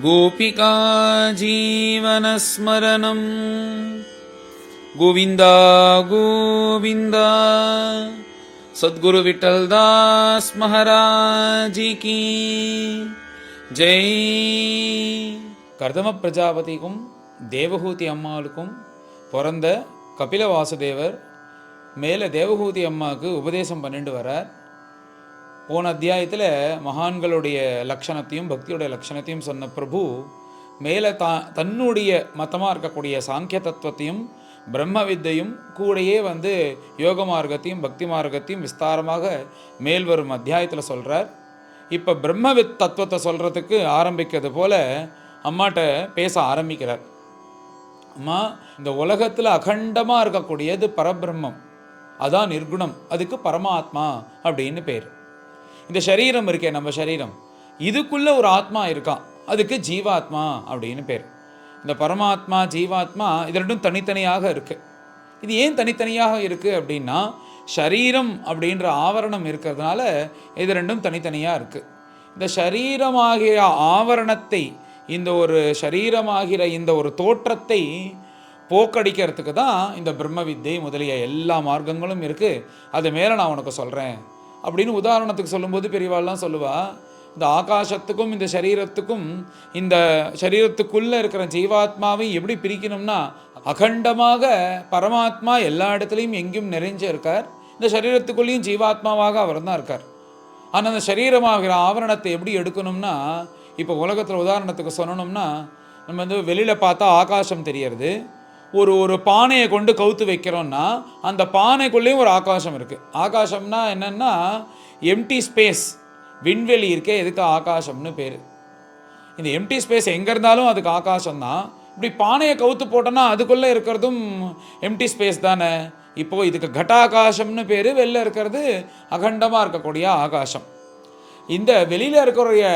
गोपिका जीवनस्मरणं गोविन्द गोविन्द सद्गुरु विठ्ठलदास महाराज की जय. கர்தம பிரஜாபதிக்கும் தேவஹூதி அம்மாளுக்கும் பிறந்த கபில வாசுதேவர் மேலே தேவஹூதி அம்மாவுக்கு உபதேசம் பண்ணிட்டு வரார். போன அத்தியாயத்தில் மகான்களுடைய லட்சணத்தையும் பக்தியுடைய லட்சணத்தையும் சொன்ன பிரபு மேலே தன்னுடைய மதமாக இருக்கக்கூடிய சாங்கிய தத்துவத்தையும் பிரம்ம வித்தையும் கூடையே யோக மார்க்கத்தையும் பக்தி மார்க்கத்தையும் விஸ்தாரமாக மேல் வரும் அத்தியாயத்தில் சொல்கிறார். இப்போ பிரம்மவித் தத்துவத்தை சொல்கிறதுக்கு ஆரம்பிக்கிறது போல் அம்மாட்ட பேச ஆரம்பிக்கிறார். அம்மா, இந்த உலகத்தில் அகண்டமாக இருக்கக்கூடியது பரபிரம்மம், அதான் நிர்குணம், அதுக்கு பரமாத்மா அப்படின்னு பேர். இந்த சரீரம் இருக்கே, நம்ம சரீரம், இதுக்குள்ளே ஒரு ஆத்மா இருக்கான், அதுக்கு ஜீவாத்மா அப்படின்னு பேர். இந்த பரமாத்மா ஜீவாத்மா இது ரெண்டும் தனித்தனியாக இருக்குது. இது ஏன் தனித்தனியாக இருக்குது அப்படின்னா, ஷரீரம் அப்படின்ற ஆவரணம் இருக்கிறதுனால இது ரெண்டும் தனித்தனியாக இருக்குது. இந்த ஷரீரமாகிய ஆவரணத்தை, இந்த ஒரு ஷரீரமாகிற இந்த ஒரு தோற்றத்தை போக்கடிக்கிறதுக்கு தான் இந்த பிரம்ம வித்தை முதலிய எல்லா மார்க்கங்களும் இருக்குது. அது மேலே நான் உனக்கு சொல்கிறேன் அப்படின்னு உதாரணத்துக்கு சொல்லும்போது பெரியவாள்லாம் சொல்லுவா, இந்த ஆகாசத்துக்கும் இந்த சரீரத்துக்கும், இந்த சரீரத்துக்குள்ளே இருக்கிற ஜீவாத்மாவை எப்படி பிரிக்கணும்னா, அகண்டமாக பரமாத்மா எல்லா இடத்துலையும் எங்கேயும் நிறைஞ்சு இருக்கார், இந்த சரீரத்துக்குள்ளேயும் ஜீவாத்மாவாக அவர் தான் இருக்கார். ஆனால் அந்த சரீரமாகிற ஆவரணத்தை எப்படி எடுக்கணும்னா, இப்போ உலகத்தில் உதாரணத்துக்கு சொல்லணும்னா, நம்ம வெளியில் பார்த்தா ஆகாசம் தெரியறது, ஒரு பானையை கொண்டு கவுத்து வைக்கிறோன்னா அந்த பானைக்குள்ளேயும் ஒரு ஆகாசம் இருக்குது. ஆகாசம்னா என்னென்னா எம்டி ஸ்பேஸ், விண்வெளி இருக்கே, எதுக்கு ஆகாசம்னு பேர். இந்த எம்டி ஸ்பேஸ் எங்கே இருந்தாலும் அதுக்கு ஆகாசம்தான். இப்படி பானையை கவுத்து போட்டோன்னா அதுக்குள்ளே இருக்கிறதும் எம்டி ஸ்பேஸ் தானே. இப்போது இதுக்கு கட்டாகாசம்னு பேர். வெளில இருக்கிறது அகண்டமாக இருக்கக்கூடிய ஆகாசம். இந்த வெளியில் இருக்கிற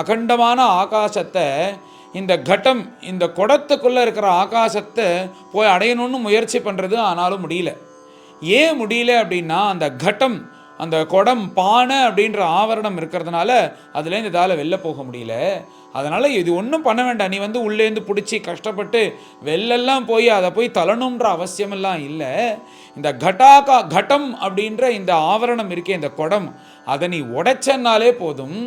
அகண்டமான ஆகாசத்தை இந்த கட்டம், இந்த குடத்துக்குள்ளே இருக்கிற ஆகாசத்தை போய் அடையணும்னு முயற்சி பண்ணுறது, ஆனாலும் முடியல. ஏன் முடியல அப்படின்னா, அந்த கட்டம், அந்த குடம், பானை அப்படின்ற ஆவரணம் இருக்கிறதுனால அதுலேருந்து இதால் வெளில போக முடியல. அதனால் இது ஒன்றும் பண்ண வேண்டாம், நீ உள்ளேருந்து பிடிச்சி கஷ்டப்பட்டு வெளிலெல்லாம் போய் அதை போய் தள்ளணுன்ற அவசியமெல்லாம் இல்லை. இந்த கட்டம் அப்படின்ற இந்த ஆவரணம் இருக்கே, இந்த குடம், அதை நீ உடைச்சனாலே போதும்,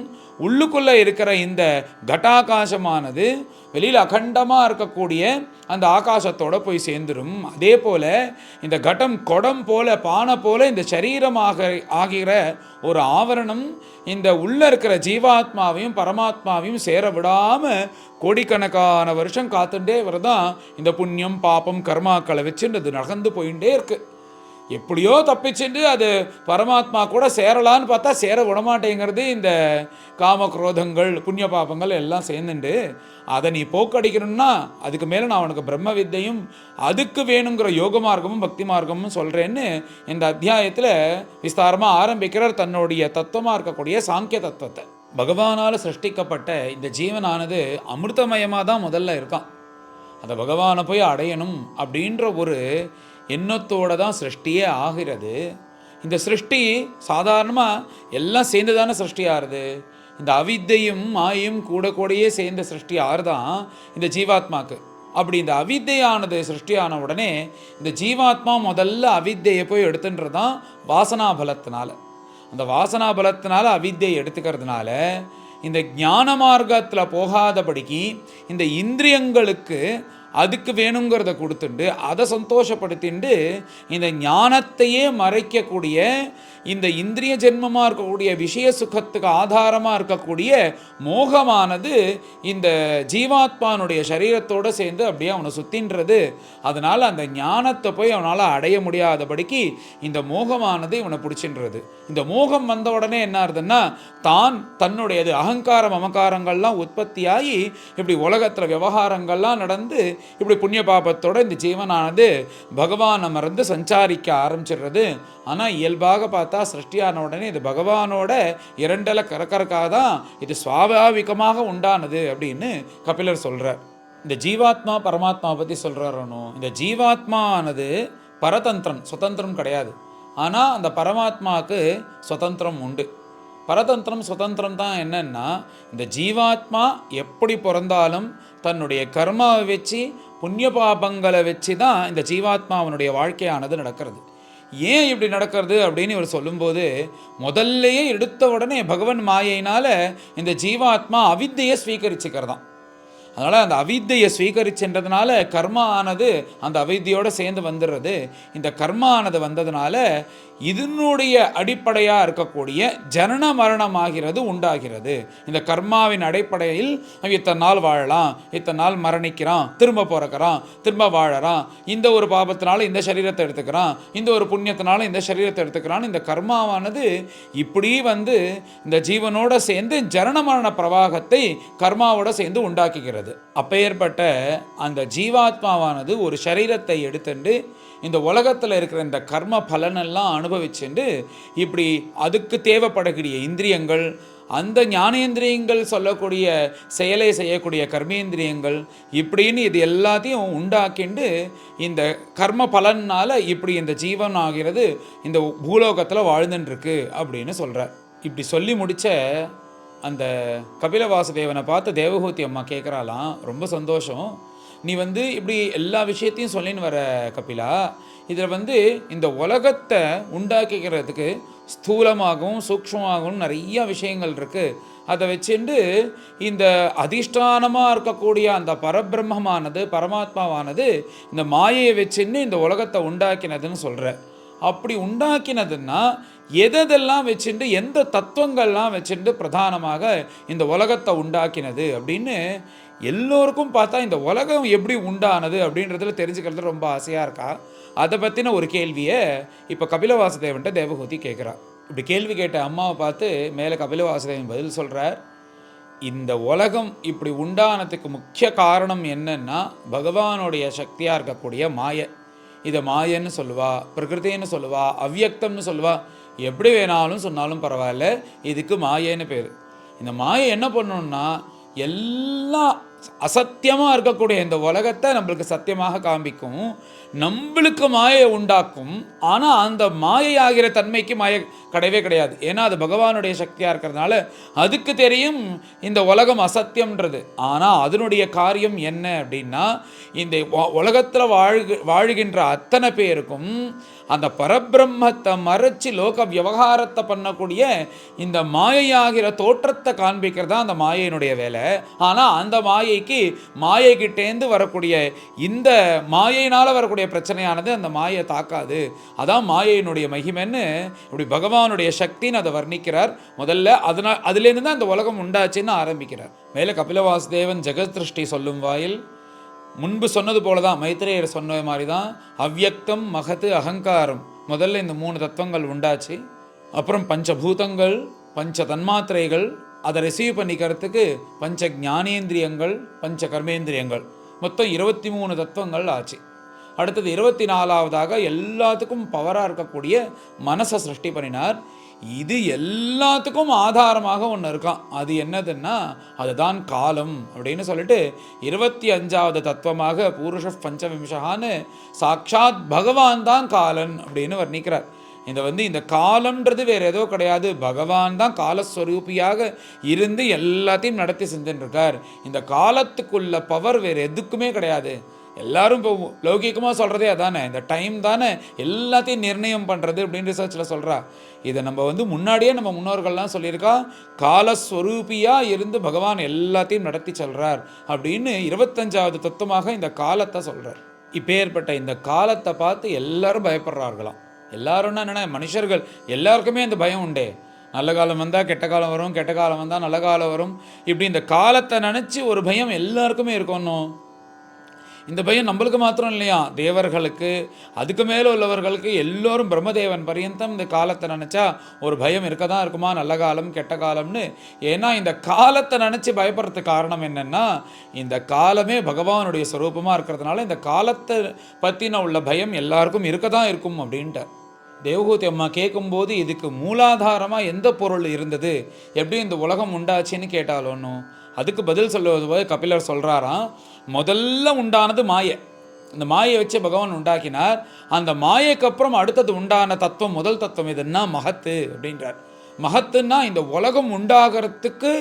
உள்ளுக்குள்ளே இருக்கிற இந்த கட்டாகாசமானது வெளியில் அகண்டமாக இருக்கக்கூடிய அந்த ஆகாசத்தோடு போய் சேர்ந்துடும். அதே போல் இந்த கட்டம், குடம் போல, பானை போல இந்த சரீரமாக ஆகிற ஒரு ஆவரணம் இந்த உள்ளே இருக்கிற ஜீவாத்மாவையும் பரமாத்மாவையும் சேர விடாமல் கோடிக்கணக்கான வருஷம் காத்துட்டே வரதான் இந்த புண்ணியம் பாப்பம் கர்மாக்களை வச்சுன்றது நகர்ந்து போயிட்டே இருக்குது. எப்படியோ தப்பிச்சுட்டு அது பரமாத்மா கூட சேரலான்னு பார்த்தா சேர விடமாட்டேங்கிறது இந்த காமக்ரோதங்கள் புண்ணிய பாப்பங்கள் எல்லாம் சேர்ந்துண்டு. அதை நீ போக்கடிக்கணும்னா அதுக்கு மேலே நான் உனக்கு பிரம்ம வித்தையும் அதுக்கு வேணுங்கிற யோக மார்க்கமும் பக்தி மார்க்கமும் சொல்கிறேன்னு இந்த அத்தியாயத்தில் விஸ்தாரமாக ஆரம்பிக்கிறார் தன்னுடைய தத்துவமாக இருக்கக்கூடிய சாங்கிய தத்துவத்தை. பகவானால் சிருஷ்டிக்கப்பட்ட இந்த ஜீவனானது அமிர்தமயமாக தான் முதல்ல இருக்கான். அந்த பகவானை போய் அடையணும் அப்படின்ற ஒரு எண்ணத்தோடு தான் சிருஷ்டியே ஆகிறது. இந்த சிருஷ்டி சாதாரணமாக எல்லாம் சேர்ந்து தானே சிருஷ்டி ஆகுது. இந்த அவித்தையும் மாயும் கூடயே சேர்ந்த சிருஷ்டி ஆறுதான் இந்த ஜீவாத்மாக்கு. அப்படி இந்த அவித்தையானது சிருஷ்டியான உடனே இந்த ஜீவாத்மா முதல்ல அவித்தையை போய் எடுத்துன்றது தான் வாசனாபலத்தினால. அந்த வாசனாபலத்தினால அவித்தையை எடுத்துக்கிறதுனால இந்த ஞான மார்க்கத்தில் போகாதபடிக்கு இந்த இந்திரியங்களுக்கு அதுக்கு வேணுங்கிறத கொடுத்துட்டு அதை சந்தோஷப்படுத்திண்டு இந்த ஞானத்தையே மறைக்கக்கூடிய, இந்த இந்திரிய ஜென்மமாக இருக்கக்கூடிய விஷய சுகத்துக்கு ஆதாரமாக இருக்கக்கூடிய மோகமானது இந்த ஜீவாத்மானுடைய சரீரத்தோடு சேர்ந்து அப்படியே அவனை சுத்தின்றது. அதனால் அந்த ஞானத்தை போய் அவனால் அடைய முடியாதபடிக்கு இந்த மோகமானது இவனை பிடிச்சின்றது. இந்த மோகம் வந்த உடனே என்ன ஆகுதுன்னா, தான் தன்னுடையது அகங்காரம் மமகாரங்கள்லாம் உற்பத்தியாகி இப்படி உலகத்தில் விவகாரங்கள்லாம் நடந்து இப்படி புண்ணிய பாபத்தோட இந்த ஜீவனானது பகவானை மறந்து சஞ்சாரிக்க ஆரம்பிச்சிடுறது. ஆனால் இயல்பாக பார்த்தா சிருஷ்டியான உடனே இது பகவானோட இரண்டல கரக்கறக்காக தான் இது சுவாபாவிகமாக உண்டானது அப்படின்னு கபிலர் சொல்கிறார். இந்த ஜீவாத்மா பரமாத்மா பற்றி சொல்கிறாரோ, இந்த ஜீவாத்மானது பரதந்திரம், சுதந்திரம் கிடையாது. ஆனால் அந்த பரமாத்மாவுக்கு சுதந்திரம் உண்டு. பரதந்திரம் சுதந்திரம் தான் என்னன்னா, இந்த ஜீவாத்மா எப்படி பிறந்தாலும் தன்னுடைய கர்மாவை வச்சு புண்ணிய பாபங்களை வச்சு தான் இந்த ஜீவாத்மா அவனுடைய வாழ்க்கையானது நடக்கிறது. ஏன் இப்படி நடக்கிறது அப்படின்னு இவர் சொல்லும்போது, முதல்லையே எடுத்த உடனே பகவன் மாயையினால் இந்த ஜீவாத்மா அவித்தையை ஸ்வீகரிச்சுக்கிறதான். அதனால் அந்த அவித்தையை ஸ்வீகரிச்சுன்றதுனால கர்மா ஆனது அந்த அவித்தையோடு சேர்ந்து வந்துடுறது. இந்த கர்மா ஆனது வந்ததுனால இதனுடைய அடிப்படையாக இருக்கக்கூடிய ஜனன மரணமாகிறது உண்டாகிறது. இந்த கர்மாவின் அடிப்படையில் இத்தனை நாள் வாழலாம், இத்தனை நாள் மரணிக்கிறான், திரும்ப பிறக்கிறான், திரும்ப வாழறான், இந்த ஒரு பாபத்தினால இந்த சரீரத்தை எடுத்துக்கிறான், இந்த ஒரு புண்ணியத்தினால இந்த சரீரத்தை எடுத்துக்கிறான். இந்த கர்மாவானது இப்படி வந்து இந்த ஜீவனோட சேர்ந்து ஜனன மரண பிரவாகத்தை கர்மாவோட சேர்ந்து உண்டாக்குகிறது. அப்பேற்பட்ட அந்த ஜீவாத்மாவானது ஒரு சரீரத்தை எடுத்துட்டு இந்த உலகத்தில் இருக்கிற இந்த கர்ம பலனெல்லாம் அனுபவிச்சுட்டு இப்படி அதுக்கு தேவைப்படக்கூடிய இந்திரியங்கள், அந்த ஞானேந்திரியங்கள் சொல்லக்கூடிய செயலை செய்யக்கூடிய கர்மேந்திரியங்கள் இப்படின்னு இது எல்லாத்தையும் உண்டாக்கிண்டு இந்த கர்ம பலனால் இப்படி இந்த ஜீவன் ஆகிறது இந்த பூலோகத்தில் வாழ்ந்துட்டுருக்கு அப்படின்னு சொல்கிறார். இப்படி சொல்லி முடித்த அந்த கபில வாசுதேவனை பார்த்து தேவகூதி அம்மா கேட்குறாலாம், ரொம்ப சந்தோஷம், நீ வந்து இப்படி எல்லா விஷயத்தையும் சொல்லின்னு வர கபிலா, இதில் இந்த உலகத்தை உண்டாக்கிக்கிறதுக்கு ஸ்தூலமாகவும் சூக்ஷ்மமாகவும் நிறைய விஷயங்கள் இருக்குது. அதை வச்சுட்டு இந்த அதிஷ்டானமாக இருக்கக்கூடிய அந்த பரபிரம்மமானது பரமாத்மாவானது இந்த மாயையை வச்சுன்னு இந்த உலகத்தை உண்டாக்கினதுன்னு சொல்கிற. அப்படி உண்டாக்கினதுன்னா எதெல்லாம் வச்சுட்டு எந்த தத்துவங்கள்லாம் வச்சுட்டு பிரதானமாக இந்த உலகத்தை உண்டாக்கினது அப்படின்னு எல்லோருக்கும் பார்த்தா இந்த உலகம் எப்படி உண்டானது அப்படின்றதுல தெரிஞ்சுக்கிறது ரொம்ப ஆசையாக இருக்கா. அதை பற்றின ஒரு கேள்வியை இப்போ கபில வாசுதேவன்ட்ட தேவகூதி கேட்குறா. இப்படி கேள்வி கேட்ட அம்மாவை பார்த்து மேலே கபில வாசுதேவன் பதில் சொல்கிறார், இந்த உலகம் இப்படி உண்டானதுக்கு முக்கிய காரணம் என்னன்னா பகவானுடைய சக்தியாக இருக்கக்கூடிய மாயை. இதை மாயன்னு சொல்லுவா, பிரகிருத்தின்னு சொல்லுவா, அவ்யக்தம்னு சொல்லுவா, எப்படி வேணாலும் சொன்னாலும் பரவாயில்ல, இதுக்கு மாயன்னு பேர். இந்த மாயை என்ன பண்ணணும்னா எல்லாம் அசத்தியமாக இருக்கக்கூடிய இந்த உலகத்தை நம்மளுக்கு சத்தியமாக காண்பிக்கும், நம்மளுக்கு மாயை உண்டாக்கும். ஆனால் அந்த மாயை ஆகிற தன்மைக்கு மாயை கிடையவே கிடையாது. ஏன்னா அது பகவானுடைய சக்தியாக இருக்கிறதுனால அதுக்கு தெரியும் இந்த உலகம் அசத்தியம்ன்றது. ஆனால் அதனுடைய காரியம் என்ன அப்படின்னா, இந்த உலகத்தில் வாழ்கின்ற அத்தனை பேருக்கும் அந்த பரபிரம்மத்தை மறைச்சி லோக விவகாரத்தை பண்ணக்கூடிய இந்த மாயையாகிற தோற்றத்தை காண்பிக்கிறதா அந்த மாயையினுடைய வேலை. ஆனால் அந்த மாயைக்கிட்டேந்து வரக்கூடிய இந்த மாயையினால் வரக்கூடிய பிரச்சனையானது அந்த மாயை தாக்காது. அதான் மாயையினுடைய மகிமைன்னு இப்படி பகவானுடைய சக்தின்னு அதை வர்ணிக்கிறார். முதல்ல அதுலேருந்து தான் இந்த உலகம் உண்டாச்சுன்னு ஆரம்பிக்கிறார். மேலே கபில வாசுதேவன் ஜெகத் திருஷ்டி சொல்லும் வாயில் முன்பு சொன்னது போல தான், மைத்ரேயர் சொன்ன மாதிரி தான், அவ்யக்தம் மகத்து அகங்காரம் முதல்ல இந்த 3 தத்துவங்கள் உண்டாச்சு. அப்புறம் பஞ்சபூதங்கள், பஞ்ச தன்மாத்திரைகள், அதை ரிசீவ் பண்ணிக்கிறதுக்கு பஞ்ச ஞானேந்திரியங்கள், பஞ்ச கர்மேந்திரியங்கள், மொத்தம் 23 தத்துவங்கள் ஆச்சு. அடுத்தது 24வதாக எல்லாத்துக்கும் பவராக இருக்கக்கூடிய மனசை சிருஷ்டி பண்ணினார். இது எல்லாத்துக்கும் ஆதாரமாக ஒன்று இருக்கான். அது என்னதுன்னா அதுதான் காலம் அப்படின்னு சொல்லிட்டு 25வது தத்துவமாக பூருஷ பஞ்சவிம்சகான்னு சாட்சாத் பகவான் தான் காலன் அப்படின்னு வர்ணிக்கிறார். இந்த காலம்ன்றது வேறு ஏதோ கிடையாது, பகவான் தான் காலஸ்வரூபியாக இருந்து எல்லாத்தையும் நடத்தி செஞ்சுருக்கார். இந்த காலத்துக்குள்ள பவர் வேறு எதுக்குமே கிடையாது. எல்லாரும் இப்போ லௌகிகமாக சொல்கிறதே அதானே, இந்த டைம் தானே எல்லாத்தையும் நிர்ணயம் பண்ணுறது அப்படின்னு ரிசர்ச்சில் சொல்கிறா. இதை நம்ம முன்னாடியே நம்ம முன்னோர்கள்லாம் சொல்லியிருக்கா, காலஸ்வரூபியாக இருந்து பகவான் எல்லாத்தையும் நடத்தி சொல்கிறார் அப்படின்னு 25வது தத்துவமாக இந்த காலத்தை சொல்கிறார். இப்போ ஏற்பட்ட இந்த காலத்தை பார்த்து எல்லாரும் பயப்படுறார்களாம். எல்லாரும்னா என்னென்ன, மனுஷர்கள் எல்லாருக்குமே இந்த பயம் உண்டே. நல்ல காலம் வந்தால் கெட்ட காலம் வரும், கெட்ட காலம் வந்தால் நல்ல காலம் வரும், இப்படி இந்த காலத்தை நினச்சி ஒரு பயம் எல்லாருக்குமே இருக்கணும். இந்த பயம் நம்மளுக்கு மாத்திரம் இல்லையா, தேவர்களுக்கு அதுக்கு மேலே உள்ளவர்களுக்கு எல்லோரும் பிரம்மதேவன் பரியந்தம் இந்த காலத்தை நினச்சா ஒரு பயம் இருக்க தான் இருக்குமா, நல்ல காலம் கெட்ட காலம்னு. ஏன்னா இந்த காலத்தை நினச்சி பயப்படுறதுக்கு காரணம் என்னென்னா, இந்த காலமே பகவானுடைய ஸ்வரூபமாக இருக்கிறதுனால இந்த காலத்தை பற்றின உள்ள பயம் எல்லாருக்கும் இருக்க தான் இருக்கும் அப்படின்ட்டு தேவகூதி அம்மா கேட்கும்போது இதுக்கு மூலாதாரமாக எந்த பொருள் இருந்தது, எப்படி இந்த உலகம் உண்டாச்சுன்னு கேட்டாலும் அதுக்கு பதில் சொல்லுவது போது கபிலர் சொல்கிறாராம், முதல்ல உண்டானது மாயை. இந்த மாயை வச்சு பகவான் உண்டாக்கினார். அந்த மாயைக்கு அப்புறம் அடுத்தது உண்டான தத்துவம், முதல் தத்துவம் எதுன்னா மகத்து அப்படின்றார். மகத்துன்னா இந்த உலகம் உண்டாகிறதுக்கு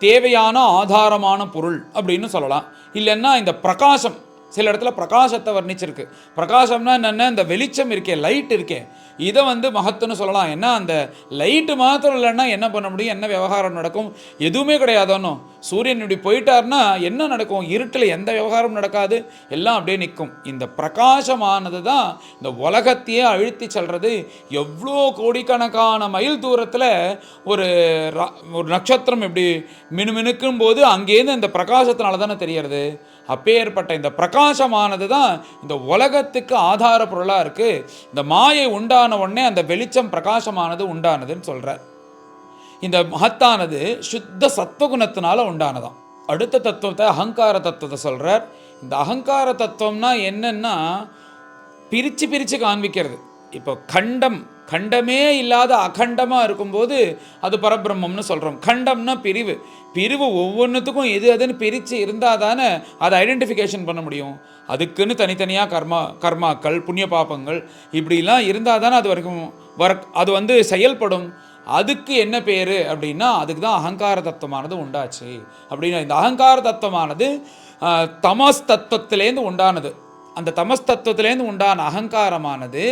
தேவையான ஆதாரமான பொருள் அப்படின்னு சொல்லலாம். இல்லைன்னா இந்த பிரகாசம், சில இடத்துல பிரகாசத்தை வர்ணிச்சிருக்கு. பிரகாசம்னா என்னென்ன, இந்த வெளிச்சம் இருக்கே, லைட் இருக்கே, இதை மகத்துன்னு சொல்லலாம். ஏன்னா அந்த லைட்டு மாத்திரம் இல்லைன்னா என்ன பண்ண முடியும், என்ன விவகாரம் நடக்கும், எதுவுமே கிடையாதோன்னு. சூரியன் இப்படி போயிட்டார்னா என்ன நடக்கும், இருட்டில் எந்த விவகாரம் நடக்காது, எல்லாம் அப்படியே நிற்கும். இந்த பிரகாசமானது தான் இந்த உலகத்தையே அழுத்தி செல்றது. எவ்வளோ கோடிக்கணக்கான மைல் தூரத்தில் ஒரு நட்சத்திரம் இப்படி மினுமினுக்கும் போது அங்கேருந்து இந்த பிரகாசத்தினால தானே தெரியறது. அப்பேற்பட்ட இந்த பிரகாசமானது தான் இந்த உலகத்துக்கு ஆதார பொருளாக இருக்குது. இந்த மாயை உண்டான உடனே அந்த வெளிச்சம் பிரகாசமானது உண்டானதுன்னு சொல்கிறார். இந்த மகத்தானது சுத்த சத்வகுணத்தினால உண்டானதான். அடுத்த தத்துவத்தை அகங்கார தத்துவத்தை சொல்கிறார். இந்த அகங்கார தத்துவம்னா என்னன்னா, பிரித்து பிரித்து காண்பிக்கிறது. இப்போ கண்டமே இல்லாத அகண்டமாக இருக்கும்போது அது பரபிரம்மம்னு சொல்கிறோம். கண்டம்னா பிரிவு ஒவ்வொன்றுத்துக்கும் எது அதுன்னு பிரித்து இருந்தால் தானே அதை ஐடென்டிஃபிகேஷன் பண்ண முடியும். அதுக்குன்னு தனித்தனியாக கர்மாக்கள் புண்ணிய பாப்பங்கள் இப்படிலாம் இருந்தால் தானே அது வரைக்கும் அது செயல்படும். அதுக்கு என்ன பேர் அப்படின்னா, அதுக்கு தான் அகங்கார தத்துவமானது உண்டாச்சு. அப்படின்னா இந்த அகங்கார தத்துவமானது தமஸ் தத்துவத்திலேருந்து உண்டானது. அந்த தமஸ் தத்துவத்திலேருந்து உண்டான அகங்காரமானது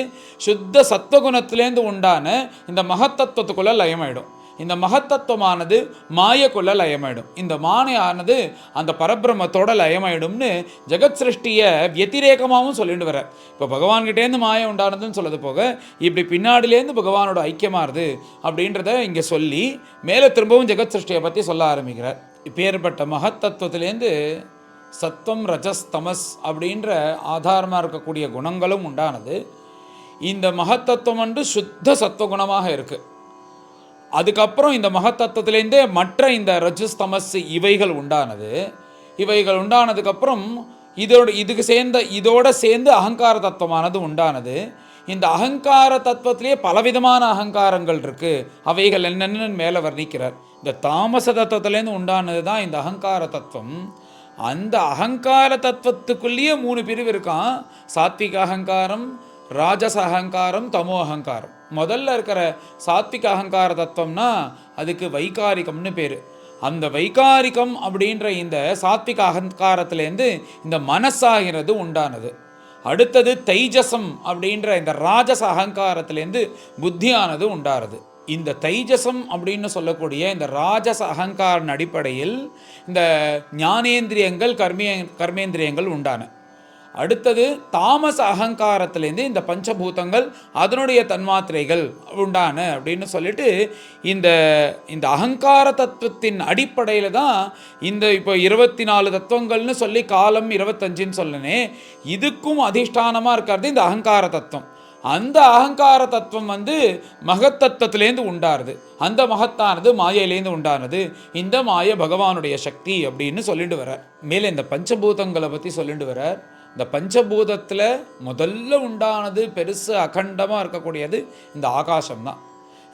சுத்த சத்வகுணத்திலேருந்து உண்டான இந்த மகத்தத்துவத்துக்குள்ளே லயமாயிடும். இந்த மகத்தத்துவமானது மாயக்குள்ள லயமாயிடும். இந்த மானையானது அந்த பரபிரம்மத்தோட லயமாயிடும்னு ஜெகத் சிருஷ்டியை வத்திரேகமாகவும் சொல்லிட்டு வர. இப்போ பகவான்கிட்டேருந்து மாயை உண்டானதுன்னு சொல்லது போக இப்படி பின்னாடிலேருந்து பகவானோட ஐக்கியமாகுது அப்படின்றத இங்கே சொல்லி மேலே திரும்பவும் ஜெகத் சிருஷ்டியை பற்றி சொல்ல ஆரம்பிக்கிறார். இப்பேற்பட்ட மகத்தத்துவத்திலேருந்து சத்வம் ரஜஸ் தமஸ் அப்படின்ற ஆதாரமாக இருக்கக்கூடிய குணங்களும் உண்டானது. இந்த மகத்தத்துவம் சுத்த சத்வகுணமாக இருக்குது. அதுக்கப்புறம் இந்த மகத்தத்துவத்திலேருந்தே மற்ற இந்த ரஜஸ் தமஸ் இவைகள் உண்டானது. இவைகள் உண்டானதுக்கப்புறம் இதோட சேர்ந்து அகங்கார தத்துவமானது உண்டானது. இந்த அகங்கார தத்துவத்திலேயே பலவிதமான அகங்காரங்கள் இருக்குது. அவைகள் என்னென்னு மேலே வர்ணிக்கிறார். இந்த தாமச தத்துவத்திலேருந்து உண்டானது தான் இந்த அகங்கார தத்துவம். அந்த அகங்கார தத்துவத்துக்குள்ளேயே 3 பிரிவு இருக்கான். சாத்விக அகங்காரம், ராஜச அகங்காரம், தமோ அகங்காரம். முதல்ல இருக்கிற சாத்விக அகங்கார தத்துவம்னா அதுக்கு வைகாரிகம்னு பேர். அந்த வைகாரிகம் அப்படின்ற இந்த சாத்விக அகங்காரத்திலேருந்து இந்த மனசாகிறது உண்டானது. அடுத்தது தைஜசம் அப்படின்ற இந்த ராஜச அகங்காரத்திலேருந்து புத்தியானது உண்டானது. இந்த தைஜசம் அப்படின்னு சொல்லக்கூடிய இந்த ராஜச அகங்காரின் அடிப்படையில் இந்த ஞானேந்திரியங்கள் கர்மேந்திரியங்கள் உண்டான. அடுத்தது தாமச அகங்காரத்திலேருந்து இந்த பஞ்சபூதங்கள் அதனுடைய தன்மாத்திரைகள் உண்டான அப்படின்னு சொல்லிட்டு இந்த அகங்கார தத்துவத்தின் அடிப்படையில் தான் இப்போ 24 தத்துவங்கள்னு சொல்லி காலம் 25ன்னு சொல்லனே, இதுக்கும் அதிஷ்டானமாக இருக்கிறது இந்த அகங்கார தத்துவம். அந்த அகங்கார தத்துவம் மகத்தத்துவத்திலேருந்து உண்டாருது. அந்த மகத்தானது மாயையிலேருந்து உண்டானது. இந்த மாய பகவானுடைய சக்தி அப்படின்னு சொல்லிட்டு வர்றார். மேலே இந்த பஞ்சபூதங்களை பற்றி சொல்லிட்டு வர்றார். இந்த பஞ்சபூதத்தில் முதல்ல உண்டானது பெருசு அகண்டமாக இருக்கக்கூடியது இந்த ஆகாசம்தான்.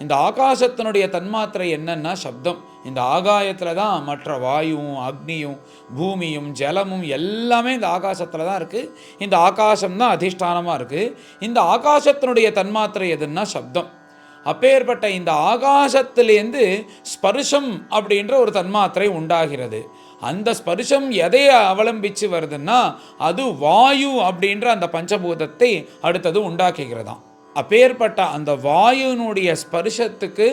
இந்த ஆகாசத்தினுடைய தன்மாத்திரை என்னன்னா சப்தம். இந்த ஆகாயத்தில் தான் மற்ற வாயுவும் அக்னியும் பூமியும் ஜலமும் எல்லாமே இந்த ஆகாசத்தில் தான் இருக்குது. இந்த ஆகாசம்தான் அதிஷ்டானமாக இருக்குது. இந்த ஆகாசத்தினுடைய தன்மாத்திரை எதுன்னா சப்தம். அப்பேற்பட்ட இந்த ஆகாசத்திலேருந்து ஸ்பர்ஷம் அப்படின்ற ஒரு தன்மாத்திரை உண்டாகிறது. அந்த ஸ்பர்ஷம் எதை அவலம்பிச்சு வருதுன்னா அது வாயு அப்படின்ற அந்த பஞ்சபூதத்தை அடுத்தது உண்டாக்குகிறதாம். அப்பேற்பட்ட அந்த வாயுனுடைய ஸ்பர்ஷத்துக்கு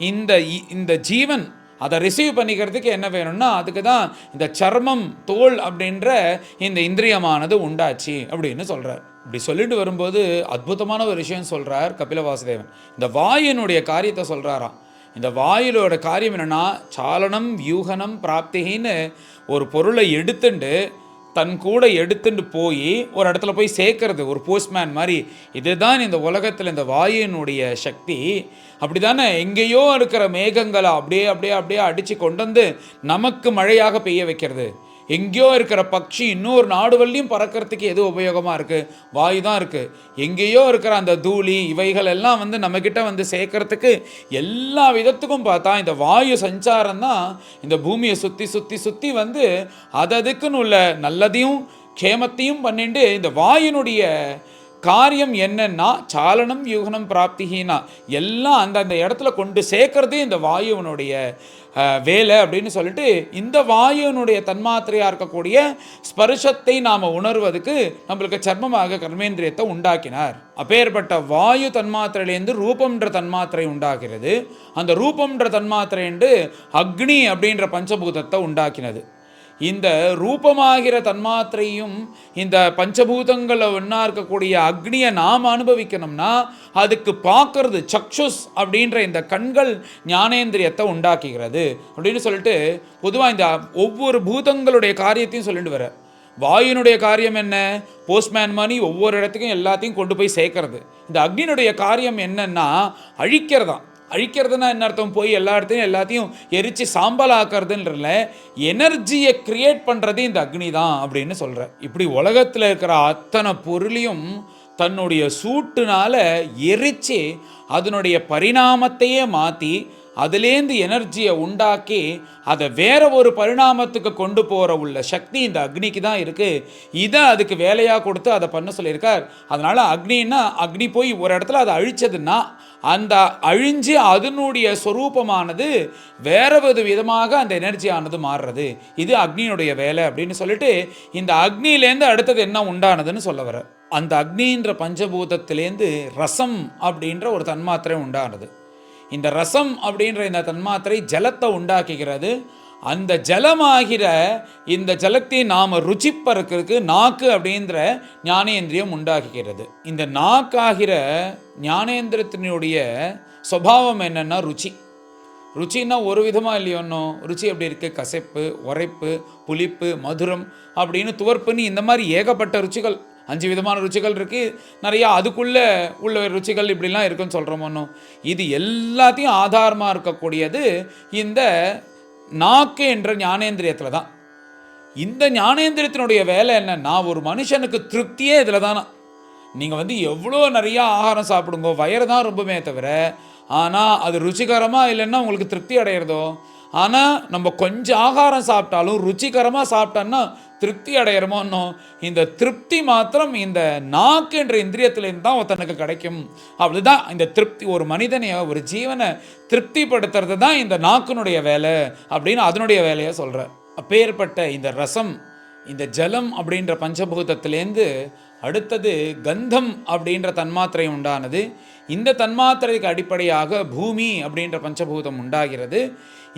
இந்த ஜீவன் அதை ரிசீவ் பண்ணிக்கிறதுக்கு என்ன வேணும்னா அதுக்கு தான் இந்த சர்மம் தோல் அப்படின்ற இந்த இந்திரியமானது உண்டாச்சு அப்படின்னு சொல்கிறார். இப்படி சொல்லிட்டு வரும்போது அற்புதமான ஒரு விஷயம் சொல்கிறார் கபில வாசுதேவன். இந்த வாயுனுடைய காரியத்தை சொல்கிறாராம். இந்த வாயிலோட காரியம் என்னென்னா சாலனம் வியூகனம் பிராப்திகின்னு ஒரு பொருளை தன் கூட எடுத்துட்டு போய் ஒரு இடத்துல போய் சேர்க்கறது, ஒரு போஸ்ட்மேன் மாதிரி. இதுதான் இந்த உலகத்தில் இந்த வாயுனுடைய சக்தி. அப்படி தானே எங்கேயோ இருக்கிற மேகங்களை அப்படியே அப்படியே அப்படியே அடித்து கொண்டு நமக்கு மழையாக பெய்ய வைக்கிறது. எங்கேயோ இருக்கிற பட்சி இன்னொரு நாடு வழியும் பறக்கிறதுக்கு எது உபயோகமாக இருக்குது? வாயு தான் இருக்குது. எங்கேயோ இருக்கிற அந்த தூளி இவைகள் எல்லாம் நம்மக்கிட்ட சேர்க்கறதுக்கு எல்லா விதத்துக்கும் பார்த்தா இந்த வாயு சஞ்சாரம் தான் இந்த பூமியை சுற்றி சுற்றி சுற்றி அதுக்குன்னு உள்ள நல்லதையும் க்ஷேமத்தையும் பண்ணிட்டு இந்த வாயினுடைய காரியம் என்னன்னா சாலனம் யூகனம் பிராப்திகினா எல்லாம் அந்தந்த இடத்துல கொண்டு சேர்க்கறதே இந்த வாயுவனுடைய வேலை அப்படின்னு சொல்லிட்டு, இந்த வாயுவனுடைய தன்மாத்திரையாக இருக்கக்கூடிய ஸ்பர்ஷத்தை நாம் உணர்வதுக்கு நம்மளுக்கு சர்மமாக கர்மேந்திரியத்தை உண்டாக்கினார். அப்பேற்பட்ட வாயு தன்மாத்திரையிலேருந்து ரூபம்ன்ற தன்மாத்திரை உண்டாகிறது. அந்த ரூபம்ன்ற தன்மாத்திரை அக்னி அப்படின்ற பஞ்சபூதத்தை உண்டாக்கினது. இந்த ரூபமாகிற தன்மாத்திரையும் இந்த பஞ்சபூதங்களை ஒன்றா இருக்கக்கூடிய அக்னியை நாம் அனுபவிக்கணும்னா அதுக்கு பார்க்கறது சக்ஷுஸ் அப்படின்ற இந்த கண்கள் ஞானேந்திரியத்தை உண்டாக்குகிறது அப்படின்னு சொல்லிட்டு பொதுவாக இந்த ஒவ்வொரு பூதங்களுடைய காரியத்தையும் சொல்லிட்டு வர. வாயுனுடைய காரியம் என்ன? போஸ்ட்மேன் மாதிரி ஒவ்வொரு இடத்துக்கும் எல்லாத்தையும் கொண்டு போய் சேர்க்கறது. இந்த அக்னியினுடைய காரியம் என்னன்னா அழிக்கிறதா. அழிக்கிறதுனா என்ன அர்த்தம்? போய் எல்லா இடத்தையும் எல்லாத்தையும் எரித்து சாம்பல் ஆக்கிறதுன்றல எனர்ஜியை கிரியேட் பண்ணுறது இந்த அக்னி தான் அப்படின்னு சொல்கிற. இப்படி உலகத்தில் இருக்கிற அத்தனை பொருளையும் தன்னுடைய சூட்டுனால எரித்து அதனுடைய பரிணாமத்தையே மாற்றி அதுலேருந்து எனர்ஜியை உண்டாக்கி அதை வேற ஒரு பரிணாமத்துக்கு கொண்டு போகிற உள்ள சக்தி இந்த அக்னிக்கு தான் இருக்குது. இதை அதுக்கு வேலையாக கொடுத்து அதை பண்ண சொல்லியிருக்கார். அதனால் அக்னின்னா அக்னி போய் ஒரு இடத்துல அதை அழிச்சதுன்னா அந்த அழிஞ்சு அதனுடைய ஸ்வரூபமானது வேற ஒரு விதமாக அந்த எனர்ஜியானது மாறுறது. இது அக்னியினுடைய வேலை அப்படின்னு சொல்லிட்டு இந்த அக்னியிலேருந்து அடுத்தது என்ன உண்டானதுன்னு சொல்ல வர. அந்த அக்னின்ற பஞ்சபூதத்திலேருந்து ரசம் அப்படின்ற ஒரு தன்மாத்திரை உண்டானது. இந்த ரசம் அப்படின்ற இந்த தன்மாத்திரை ஜலத்தை உண்டாக்குகிறது. அந்த ஜலமாகிற இந்த ஜலத்தை நாம் ருச்சிப்பறக்கிறதுக்கு நாக்கு அப்படின்ற ஞானேந்திரியம் உண்டாக்குகிறது. இந்த நாக்காகிற ஞானேந்திரத்தினுடைய சுபாவம் என்னென்னா ருச்சி. ருச்சின்னா ஒரு விதமாக இல்லையோன்னோ ருச்சி எப்படி இருக்குது? கசப்பு, உரைப்பு, புளிப்பு, மதுரம் அப்படின்னு துவர்ப்புன்னு இந்த மாதிரி ஏகப்பட்ட ருச்சிகள் 5 விதமான ருச்சிகள் இருக்குது. நிறையா அதுக்குள்ளே உள்ள ருச்சிகள் இப்படிலாம் இருக்குன்னு சொல்கிறோமோன்னோ. இது எல்லாத்தையும் ஆதாரமாக இருக்கக்கூடியது இந்த நாக்கு என்ற ஞானேந்திரியத்தில் தான். இந்த ஞானேந்திரியத்தினுடைய வேலை என்னன்னா ஒரு மனுஷனுக்கு திருப்தியே இதில் தானே. நீங்கள் எவ்வளோ நிறையா ஆகாரம் சாப்பிடுங்க, வயிறு தான் ரொம்பவே தவிர, ஆனால் அது ருச்சிகரமாக இல்லைன்னா உங்களுக்கு திருப்தி அடையிறதோ. ஆனால் நம்ம கொஞ்சம் ஆகாரம் சாப்பிட்டாலும் ருச்சிகரமாக சாப்பிட்டோன்னா திருப்தி அடையிறமோன்னோ. இந்த திருப்தி மாத்திரம் இந்த நாக்கு என்ற இந்திரியத்திலேருந்து தான் ஒருத்தனுக்கு கிடைக்கும். அப்படிதான் இந்த திருப்தி ஒரு மனிதனையோ ஒரு ஜீவனை திருப்திப்படுத்துறது தான் இந்த நாக்குனுடைய வேலை அப்படின்னு அதனுடைய வேலையை சொல்கிற. அப்பேற்பட்ட இந்த ரசம், இந்த ஜலம் அப்படின்ற பஞ்சபூதத்திலேருந்து அடுத்தது கந்தம் அப்படின்ற தன்மாத்திரை உண்டானது. இந்த தன்மாத்திரைக்கு அடிப்படையாக பூமி அப்படின்ற பஞ்சபூதம் உண்டாகிறது.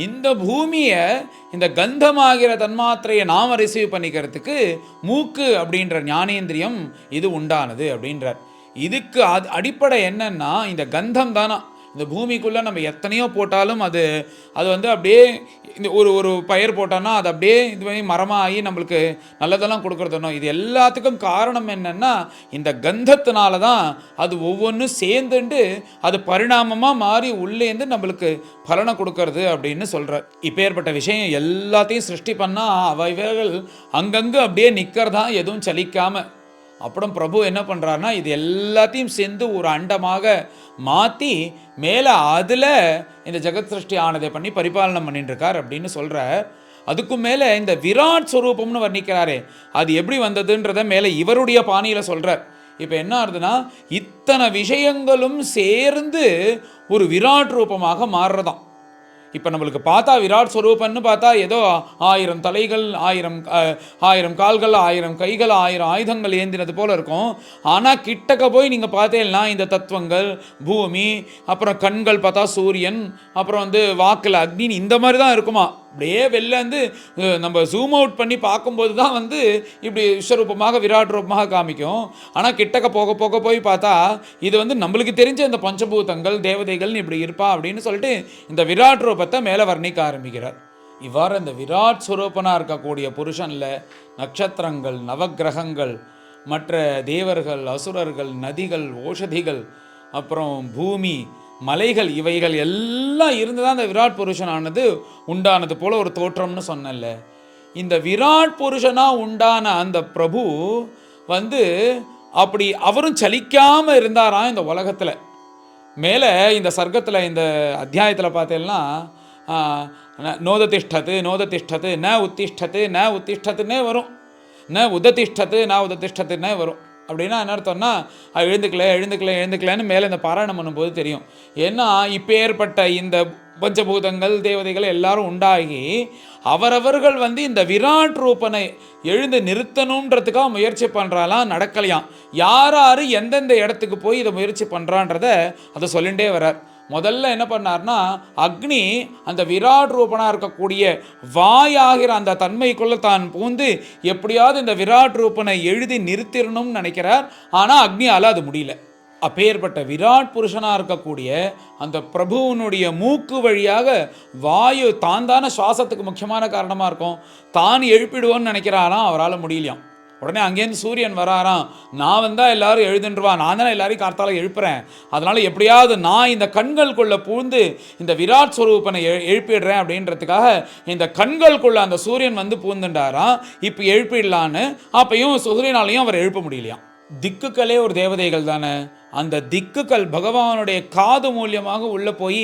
இந்த பூமியை இந்த கந்தமாகிற தன்மாத்திரையை நாம் ரிசீவ் பண்ணிக்கிறதுக்கு மூக்கு அப்படின்ற ஞானேந்திரியம் இது உண்டானது அப்படின்றார். இதுக்கு அடிப்படை என்னன்னா இந்த கந்தம் தானா. இந்த பூமிக்குள்ளே நம்ம எத்தனையோ போட்டாலும் அது அப்படியே இந்த ஒரு பயிர் போட்டோன்னா அது அப்படியே இது பண்ணி மரமாக ஆகி நம்மளுக்கு நல்லதெல்லாம் கொடுக்குறதுனோ. இது எல்லாத்துக்கும் காரணம் என்னென்னா இந்த கந்தத்தினால தான் அது ஒவ்வொன்றும் சேர்ந்துண்டு அது பரிணாமமாக மாறி உள்ளேந்து நம்மளுக்கு பலனை கொடுக்கறது அப்படின்னு சொல்கிறார். இப்பேற்பட்ட விஷயம் எல்லாத்தையும் சிருஷ்டி பண்ணால் அவைகள் அங்கங்கே அப்படியே நிற்கிறதா, எதுவும் சலிக்காமல். அப்புறம் பிரபு என்ன பண்ணுறாருனா இது எல்லாத்தையும் சேர்ந்து ஒரு அண்டமாக மாற்றி மேலே அதில் இந்த ஜெகத் சிருஷ்டி ஆனதை பண்ணி பரிபாலனை பண்ணிட்டுருக்கார் அப்படின்னு சொல்கிறார். அதுக்கும் மேலே இந்த விராட் ஸ்வரூபம்னு வர்ணிக்கிறாரே அது எப்படி வந்ததுன்றத மேலே இவருடைய பாணியில் சொல்கிறார். இப்போ என்ன ஆகுதுன்னா இத்தனை விஷயங்களும் சேர்ந்து ஒரு விராட் ரூபமாக மாறுறதாம். இப்போ நம்மளுக்கு பார்த்தா விராட் ஸ்வரூபன்னு பார்த்தா ஏதோ 1000 தலைகள், 1000 கால்கள், 1000 கைகள், 1000 ஆயுதங்கள் ஏந்தினது போல் இருக்கும். ஆனால் கிட்டக்க போய் நீங்கள் பார்த்தீங்கன்னா இந்த தத்துவங்கள், பூமி, அப்புறம் கண்கள் பார்த்தா சூரியன், அப்புறம் வாக்கில் அக்னி, இந்த மாதிரி தான் இருக்குமா. அப்படியே வெளில நம்ம ஜூம் அவுட் பண்ணி பார்க்கும்போது தான் இப்படி விஸ்வரூபமாக விராட் ரூபமாக காமிக்கும். ஆனால் கிட்டக்க போக போக போய் பார்த்தா இது நம்மளுக்கு தெரிஞ்ச இந்த பஞ்சபூதங்கள் தேவதைகள்னு இப்படி இருப்பா அப்படின்னு சொல்லிட்டு இந்த விராட் ரூபத்தை மேலே வர்ணிக்க ஆரம்பிக்கிறார். இவ்வாறு இந்த விராட் ஸ்வரூபனாக இருக்கக்கூடிய புருஷனில் நட்சத்திரங்கள், நவக்கிரகங்கள், மற்ற தேவர்கள், அசுரர்கள், நதிகள், ஓஷதிகள், அப்புறம் பூமி, மலைகள், இவைகள் எல்லாம் இருந்து தான் இந்த விராட் புருஷனானது உண்டானது போல ஒரு தோற்றம்னு சொன்னல. இந்த விராட் புருஷனாக உண்டான அந்த பிரபு அப்படி அவரும் சலிக்காமல் இருந்தாராம் இந்த உலகத்தில். மேலே இந்த சர்க்கத்தில் இந்த அத்தியாயத்தில் பார்த்தேன்னா நோததிஷ்டத்து ந உத்திஷ்டத்து ந உத்திஷ்டத்துன்னே வரும், ந உததிஷ்டத்து ந உததிஷ்டத்துன்னே வரும். அப்படின்னா என்ன அர்த்தம்னா எழுந்துக்கலன்னு மேலே இந்த பாராயணம் பண்ணும்போது தெரியும். ஏன்னா இப்போ ஏற்பட்ட இந்த பஞ்சபூதங்கள் தேவதைகள் எல்லாரும் உண்டாகி அவரவர்கள் இந்த விராட் ரூபனை எழுந்து நிறுத்தணுன்றதுக்காக முயற்சி பண்ணுறாலாம், நடக்கலையாம். யார் எந்தெந்த இடத்துக்கு போய் இதை முயற்சி பண்ணுறான்றத அதை சொல்லிகிட்டே வர்றார். முதல்ல என்ன பண்ணார்னா, அக்னி அந்த விராட் ரூபனாக இருக்கக்கூடிய வாயாகிற அந்த தன்மைக்குள்ளே தான் பூந்து எப்படியாவது இந்த விராட் ரூபனை எழுதி நிறுத்திடணும்னு நினைக்கிறார். ஆனால் அக்னியால் அது முடியல. அப்பேற்பட்ட விராட் புருஷனாக இருக்கக்கூடிய அந்த பிரபுவனுடைய மூக்கு வழியாக வாயு தான் தானே சுவாசத்துக்கு முக்கியமான காரணமாக இருக்கும், தான் எழுப்பிடுவோன்னு நினைக்கிறாராம், அவரால் முடியலையாம். உடனே அங்கேருந்து சூரியன் வராராம், நான் வந்தால் எல்லாரும் எழுதுன்றுவான், நான் தானே எல்லாரையும் கார்த்தால எழுப்புறேன், அதனால் எப்படியாவது நான் இந்த கண்களுக்குள்ளே பூந்து இந்த விராட் ஸ்வரூபனை எழுப்பிடுறேன் அப்படின்றதுக்காக இந்த கண்களுக்குள்ளே அந்த சூரியன் பூந்துண்டாராம். இப்போ எழுப்பிடலான்னு அப்பையும் சூரியனாலையும் அவர் எழுப்ப முடியலையாம். திக்குக்களே ஒரு தேவதைகள் தானே, அந்த திக்குக்கள் பகவானுடைய காது மூலியமாக உள்ளே போய்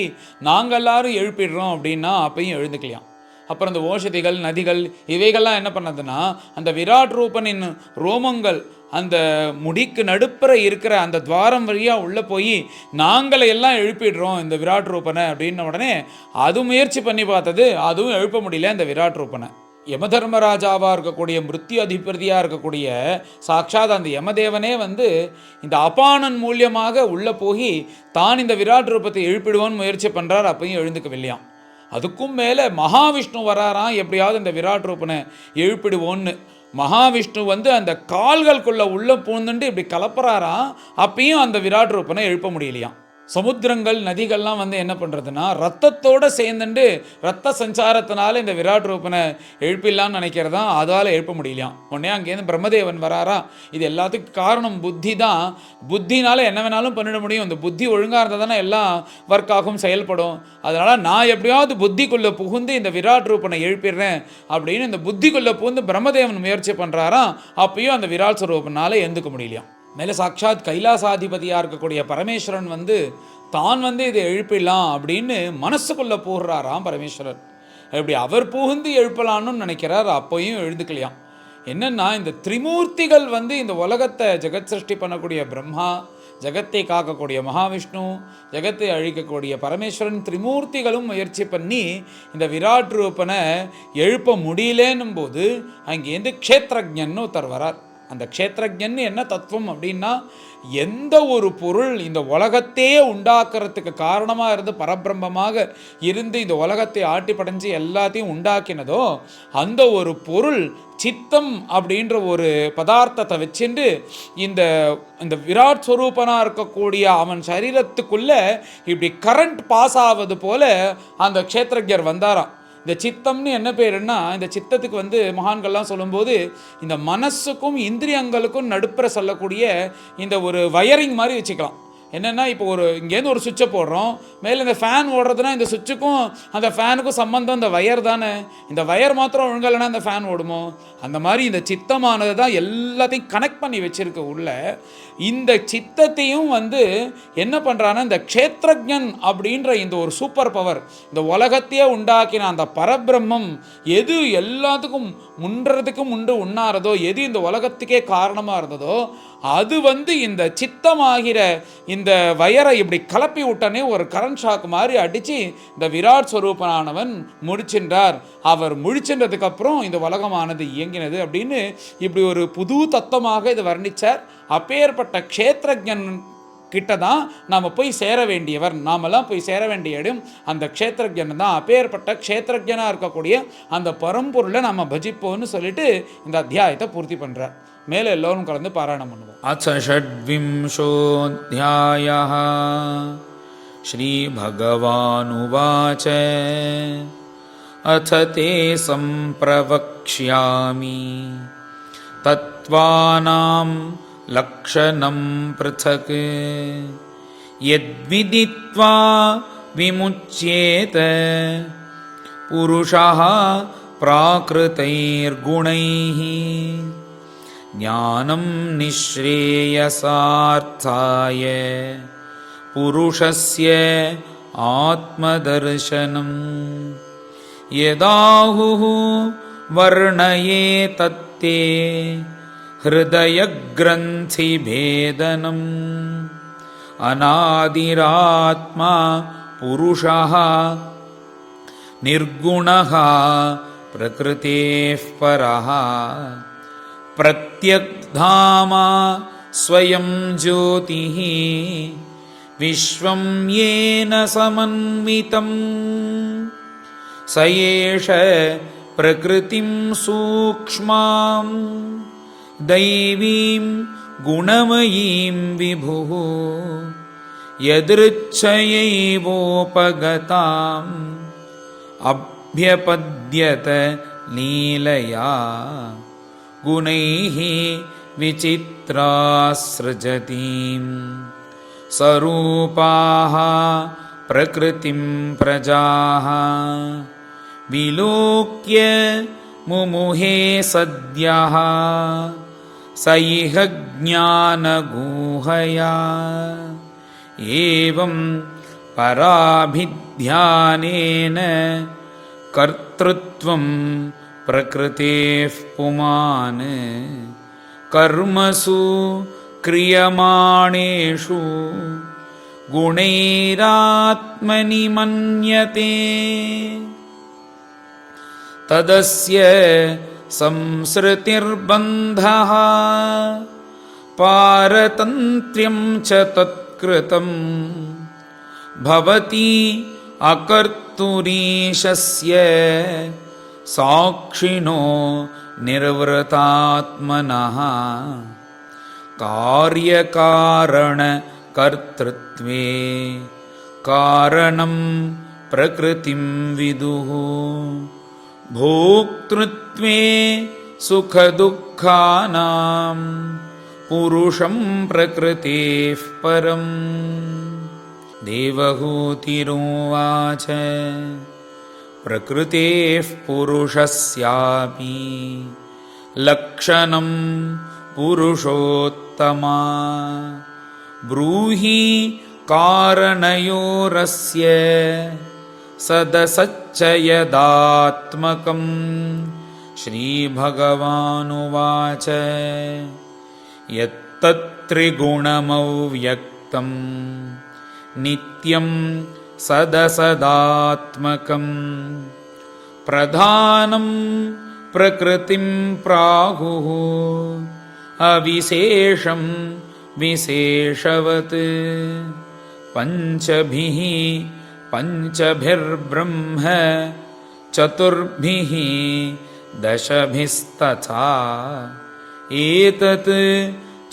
நாங்கள் எல்லாரும் எழுப்பிடுறோம் அப்படின்னா அப்பையும் எழுந்துக்கலையாம். அப்புறம் அந்த ஓஷதிகள் நதிகள் இவைகள்லாம் என்ன பண்ணதுன்னா, அந்த விராட் ரூபனின் ரோமங்கள் அந்த முடிக்கு நடுப்புற இருக்கிற அந்த துவாரம் வழியாக உள்ளே போய் நாங்களை எல்லாம் எழுப்பிடுறோம் இந்த விராட் ரூபனை அப்படின்ன உடனே அது முயற்சி பண்ணி பார்த்தது, அதுவும் எழுப்ப முடியல இந்த விராட் ரூபனை. யமதர்மராஜாவாக இருக்கக்கூடிய மிருத்யு அதிபதியாக இருக்கக்கூடிய சாட்சாத் அந்த யமதேவனே இந்த அபானன் மூலியமாக உள்ளே போய் தான் இந்த விராட் ரூபத்தை எழுப்பிடுவோன்னு முயற்சி பண்ணுறார், அப்பையும் எழுந்துக்கவில்லையாம். அதுக்கும் மேலே மகாவிஷ்ணு வராராம், எப்படியாவது இந்த விராட் ரூபனை எழுப்பிடுவோன்னு. மகாவிஷ்ணு அந்த கால்களுக்குள்ளே உள்ளே பூந்துட்டு இப்படி கலப்புறாராம், அப்பையும் அந்த விராட் ரூபனை எழுப்ப முடியலையாம். சமுத்திரங்கள் நதிகள்லாம் என்ன பண்ணுறதுன்னா, ரத்தத்தோடு சேர்ந்துட்டு ரத்த சஞ்சாரத்தினால இந்த விராட் ரூபனை எழுப்பிடலான்னு நினைக்கிறதா, அதால் எழுப்ப முடியலையாம். உடனே அங்கேருந்து பிரம்மதேவன் வராரா, இது எல்லாத்துக்கும் காரணம் புத்தி தான், புத்தினால என்ன வேணாலும் பண்ணிட முடியும், இந்த புத்தி ஒழுங்காக இருந்தால் தானே எல்லாம் ஒர்க்காகும் செயல்படும், அதனால் நான் எப்படியாவது புத்திக்குள்ளே புகுந்து இந்த விராட் ரூபனை எழுப்பிடுறேன் அப்படின்னு இந்த புத்திக்குள்ளே புகுந்து பிரம்மதேவன் முயற்சி பண்ணுறாராம். அப்பயும் அந்த விராட் ஸ்வரூபனால் எழுந்துக்க முடியலையாம். மேலே சாட்சாத் கைலாசாதிபதியாக இருக்கக்கூடிய பரமேஸ்வரன் தான் இதை எழுப்பிடலாம் அப்படின்னு மனசுக்குள்ளே போடுறாராம் பரமேஸ்வரன். இப்படி அவர் புகுந்து எழுப்பலான்னு நினைக்கிறார், அப்போயும் எழுந்துக்கலையாம். என்னென்னா, இந்த திரிமூர்த்திகள் இந்த உலகத்தை ஜெகத் சிருஷ்டி பண்ணக்கூடிய பிரம்மா, ஜெகத்தை காக்கக்கூடிய மகாவிஷ்ணு, ஜெகத்தை அழிக்கக்கூடிய பரமேஸ்வரன், திரிமூர்த்திகளும் முயற்சி பண்ணி இந்த விராட் ரூபனை எழுப்ப முடியலன்னும் போது அங்கேருந்து க்ஷேத்ரஜன்னு ஒருத்தர் வரார். அந்த க்ஷேத்ரஜன் என்ன தத்துவம் அப்படின்னா, எந்த ஒரு பொருள் இந்த உலகத்தையே உண்டாக்குறதுக்கு காரணமாக இருந்து பரபிரம்மமாக இருந்து இந்த உலகத்தை ஆட்டி படைஞ்சு எல்லாத்தையும் உண்டாக்கினதோ அந்த ஒரு பொருள் சித்தம் அப்படின்ற ஒரு பதார்த்தத்தை வச்சுட்டு இந்த விராட் ஸ்வரூபனாக இருக்கக்கூடிய அவன் சரீரத்துக்குள்ளே இப்படி கரண்ட் பாஸ் ஆவது போல அந்த க்ஷேத்ரஜர் வந்தாராம். இந்த சித்தம்னு என்ன பேருன்னா, இந்த சித்தத்துக்கு மகான்கள்லாம் சொல்லும்போது இந்த மனசுக்கும் இந்திரியங்களுக்கும் நடுப்புற சொல்லக்கூடிய இந்த ஒரு வயரிங் மாதிரி வச்சுக்கலாம். என்னென்னா, இப்போ இங்கேருந்து ஒரு சுவிட்சை போடுறோம், மேலே இந்த ஃபேன் ஓடுறதுனா இந்த சுவிட்சுக்கும் அந்த ஃபேனுக்கும் சம்மந்தம் இந்த வயர் தானே, இந்த வயர் மாத்திரம் ஒழுங்கலைன்னா இந்த ஃபேன் ஓடுமோ, அந்த மாதிரி இந்த சித்தமானது தான் எல்லாத்தையும் கனெக்ட் பண்ணி வச்சுருக்க உள்ள. இந்த சித்தத்தையும் என்ன பண்ணுறான்னா, இந்த க்ஷேத்ரஜன் அப்படின்ற இந்த ஒரு சூப்பர் பவர், இந்த உலகத்தையே உண்டாக்கின அந்த பரபிரம்மம் எது எல்லாத்துக்கும் முன்றதுக்கும் உண்ணாரதோ, எது இந்த உலகத்துக்கே காரணமாக இருந்ததோ அது இந்த சித்தமாகிற இந்த வயரை இப்படி கலப்பி விட்டனே ஒரு கரண்ட் ஷாக் மாதிரி அடித்து இந்த விராட் ஸ்வரூபனானவன் முடிச்சின்றார். அவர் முடிச்சின்றதுக்கு அப்புறம் இந்த உலகமானது இயங்கினது அப்படின்னு இப்படி ஒரு புது தத்துவமாக இது வர்ணித்தார். அப்பேற்பட்ட க்ஷேத்ரஜன் கிட்ட தான் நாம் போய் சேர வேண்டியவர், நாமெல்லாம் போய் சேர வேண்டிய இடம் அந்த க்ஷேத்ரஜன் தான். அப்பேற்பட்ட க்ஷேத்ரஜனாக இருக்கக்கூடிய அந்த பரம்பொருளை நாம் பஜிப்போம்னு சொல்லிட்டு இந்த அத்தியாயத்தை பூர்த்தி பண்ணுறார். மேலே எல்லோரும் கலந்து பாராயணம் பண்ணுவோம். அச்ச ஷட்விம்சோऽध्यायः ஸ்ரீ பகவானுவாச அத தே சம்பிரவக்ஷ்யாமி தத்வானாம் லக்ஷணம் ப்ருதக் யத்விதித்வா விமுச்யேத புருஷः ப்ராக்ருதைர்குணைः ஞானம் நிஸ்ரேயசார்த்தாய புருஷஸ்ய ஆத்மதர்சனம் யதாஹுः வர்ணயே தத்தே हृदयग्रन्थिभेदनम् अनादिरात्मा पुरुषः निर्गुणः प्रकृतेः परः प्रत्यग्धामा स्वयं ज्योतिः विश्वं येन समन्वितम् स एष प्रकृतिं सूक्ष्मां दैवीं गुणमयीं विभुः यदृच्छयैवोपगताम् अभ्यपद्यत लीलया गुणैः विचित्रासृजतीं स्वरूपाः प्रकृतिं प्रजाः विलोक्य मुमुहे सद्यः स इह ज्ञानगूहया एवं पराभिध्यानेन कर्तृत्वं प्रकृतेः पुमान् कर्मसु क्रियमाणेषु गुणैरात्मनि मन्यते तदस्य संसृतिर्बन्धः पारतन्त्र्यं च तत्कृतम् भवति अकर्तुरीशस्य साक्षिणो निर्वृतात्मनः कार्यकारणकर्तृत्वे कारणं प्रकृतिं विदुः भोक्तृत्वे सुखदुःखानां पुरुषं प्रकृतेः परम् देवहूतिरुवाच प्रकृतेः पुरुषस्यापि लक्षणं पुरुषोत्तमा ब्रूहि कारणयोरस्य सदसच्च यदात्मकम् श्रीभगवानुवाच यत्तत्त्रिगुणमव्यक्तम् नित्यं सदसदात्मकम् प्रधानं प्रकृतिं प्राहुः अविशेषं विशेषवत् पंचभिः पंचभिर्ब्रह्म चतुर्भिः दशभिस्तथा एतत्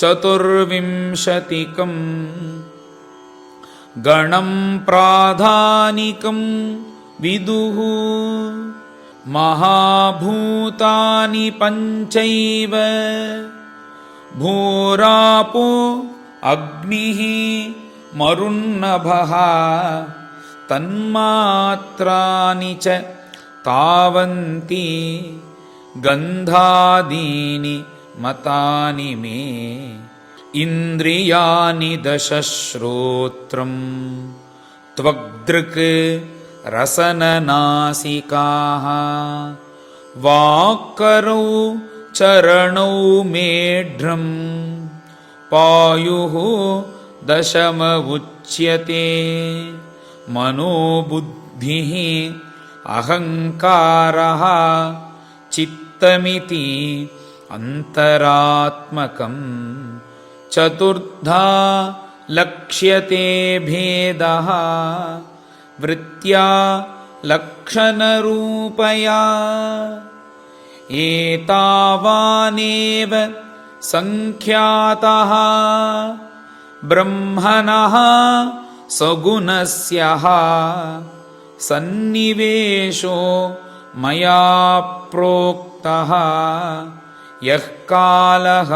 चतुर्विंशतिकं गणं प्राधानिकं विदुः महाभूतानि पञ्चैव भूरापो अग्निः मरुन्नभः तन्मात्राणि च तावन्ति गन्धादीनि मतानि मे इन्द्रियाणि दशश्रोत्रं त्वग्दृक् रसननासिकाः वाक्करौ चरणौ मेढ्रं पायुः दशमवुच्यते मनोबुद्धिः अहङ्कारः चित्तमिति अन्तरात्मकम् चतुर्धा लक्ष्यते भेदः वृत्त्या लक्षणरूपया एतावानेव संख्यातः ब्रह्मणः सगुणस्यः सन्निवेशो मया प्रोक्तः यः कालः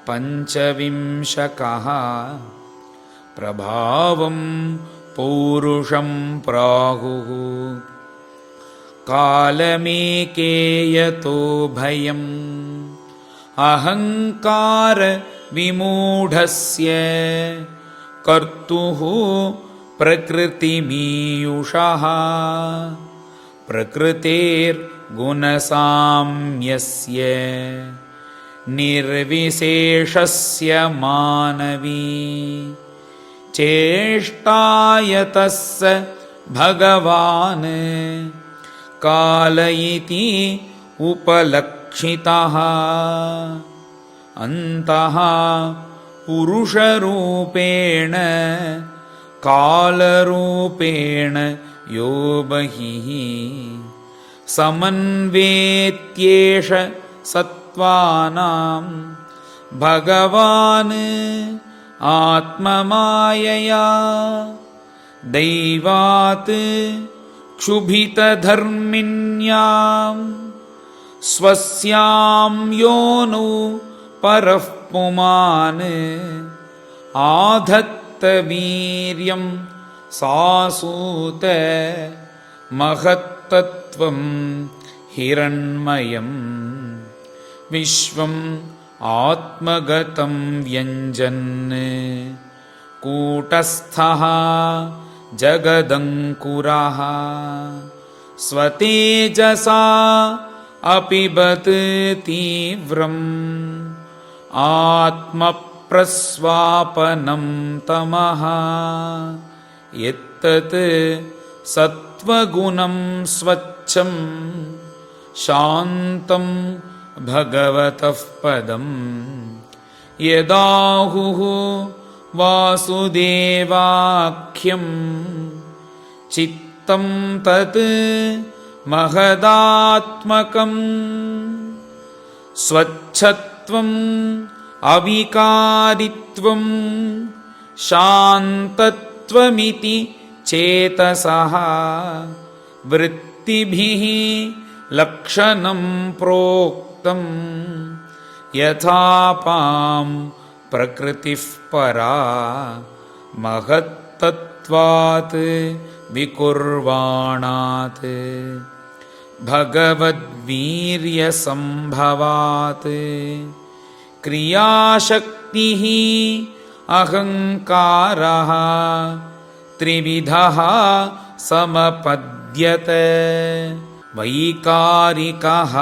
पञ्चविंशकः प्रभावं पौरुषं प्राहुः कालमेके यतो भयम् अहङ्कार विमूढस्य कर्तुः प्रकृतिमीयुषः प्रकृतेर्गुणसाम्यस्य निर्विशेषस्य मानवी चेष्टायतस्य भगवान् काल इति उपलक्षितः अन्तः पुरुषरूपेण कालरूपेण यो बहिः समन्वेत्येष सत्त्वानां भगवान् आत्ममायया दैवात् क्षुभितधर्मिण्यां स्वस्यां योनौ परः पुमान् आधत्तवीर्यं सासूत महत्तत्त्वं हिरण्मयम् विश्वम् आत्मगतं व्यञ्जन् कूटस्थः जगदङ्कुरः स्वतेजसा अपिबत् तीव्रम् आत्मप्रस्वापनं तमः यत्तत् सत्त्वगुणं स्वच्छं शान्तं भगवतः पदम् यदाहुः वासुदेवाख्यं चित्तं तत् महदात्मकम् स्वच्छत्वम् अविकारित्वं शान्तत्वमिति चेतसः वृत्तिभिः लक्षणं प्रोक्तं यथापां प्रकृतिः परा महत्तत्त्वात् विकुर्वाणात् भगवद्वीर्यसम्भवात् क्रियाशक्तिः अहङ्कारः त्रिविधः समपद्यते वैकारिकः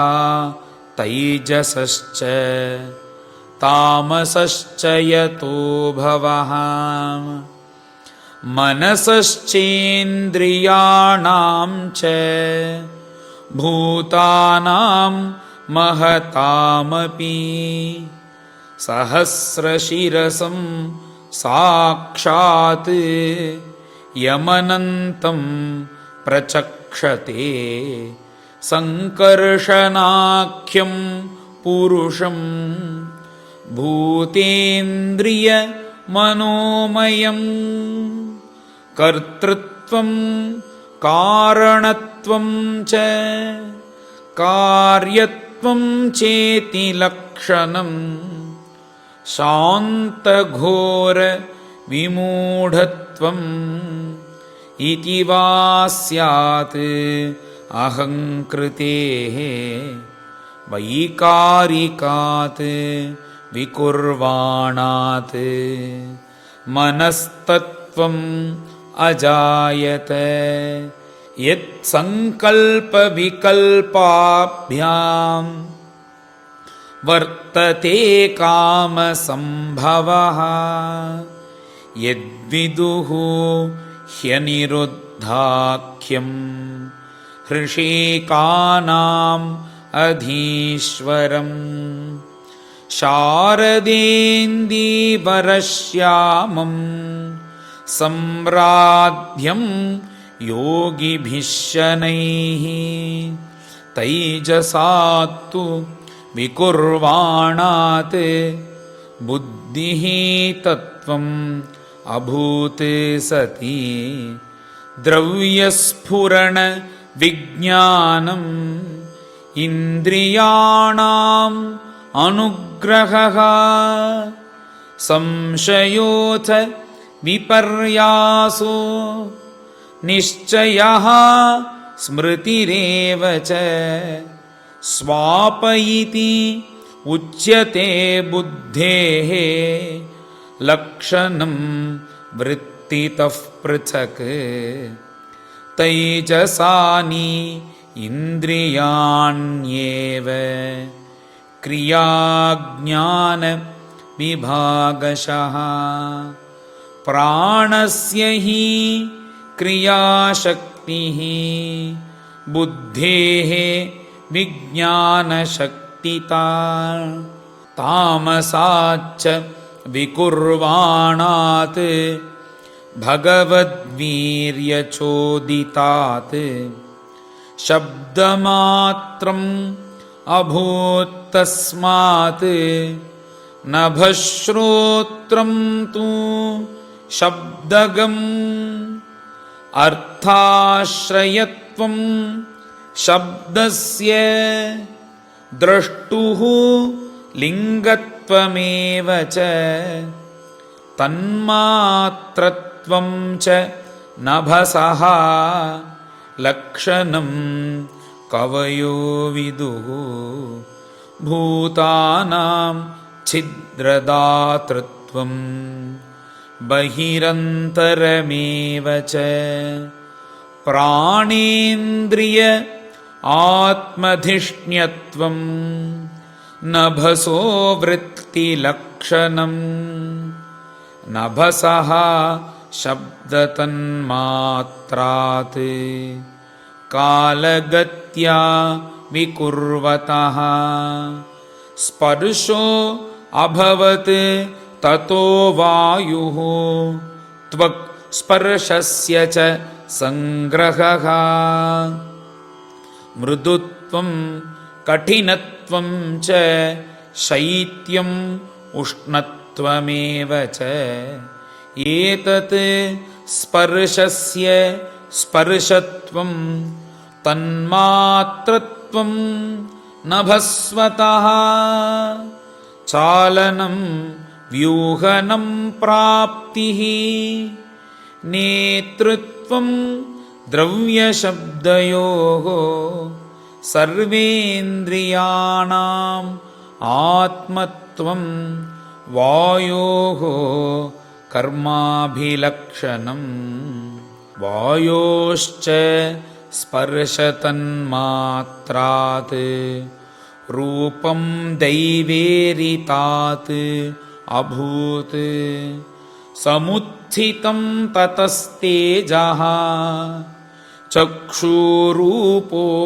तैजसश्च तामसश्च यतो भवः मनसश्चेन्द्रियाणां च भूतानां महतामपि सहस्रशिरसं साक्षात् यमनन्तं प्रचक्षते संकर्षणाख्यं पुरुषं भूतेन्द्रियमनोमयं कर्तृत्वं कारणत्वं च कार्यत्वं चेति लक्षणं शान्तघोर विमूढत्वम् इति वा स्यात् अहङ्कृतेः वैकारिकात् विकुर्वाणात् मनस्तत्त्वम् अजायते यत्सङ्कल्पविकल्पाभ्यां वर्तते कामसम्भवः यद्विदुः ह्यनिरुद्धाख्यं हृषीकानाम् अधीश्वरम् शारदेन्दीवरश्यामम् सम्राध्यं योगिभिः शनैः तैजसात्तु विकुर्वाणात् बुद्धिः तत्त्वम् अभूत् सति द्रव्यस्फुरण विज्ञानम् इन्द्रियाणाम् अनुग्रहः संशयोऽथ विपर्यासो निश्चयः स्मृतिरेव च स्वाप इति उच्यते बुद्धेः लक्षणं वृत्तितः पृथक् तैजसानि इन्द्रियाण्येव क्रियाज्ञान विभागशः प्राणस्य हि क्रियाशक्तिः बुद्धेः विज्ञानशक्तिता तामसाच्च विकुर्वाणात् भगवद्वीर्यचोदितात् शब्दमात्रम् अभूत्तस्मात् नभश्रोत्रं तु शब्दगम् अर्थाश्रयत्वं शब्दस्य द्रष्टुः लिङ्गत्वमेव च तन्मात्रत्वं च नभसः लक्षणं कवयो विदुः भूतानां छिद्रदातृत्वं बहिरन्तरमेव च प्राणेन्द्रिय आत्मधिष्ण्यत्वं नभसो वृत्तिलक्षणम् नभसः शब्दतन्मात्रात् कालगत्या विकुर्वतः स्पर्शो अभवत् ततो वायुः त्वक् स्पर्शस्य च संग्रहः मृदुत्वं कठिनत्वं च शैत्यम् उष्णत्वमेव च एतत् स्पर्शस्य स्पर्शत्वं तन्मात्रत्वं नभस्वतः चालनं व्यूहनं प्राप्तिः नेतृत्वं द्रव्यशब्दयोः सर्वेन्द्रियाणाम् आत्मत्वं वायोः कर्माभिलक्षणम् वायोश्च स्पर्शतन्मात्रात् रूपं दैवेरितात् अभूत् समुत्थितं ततस्तेजः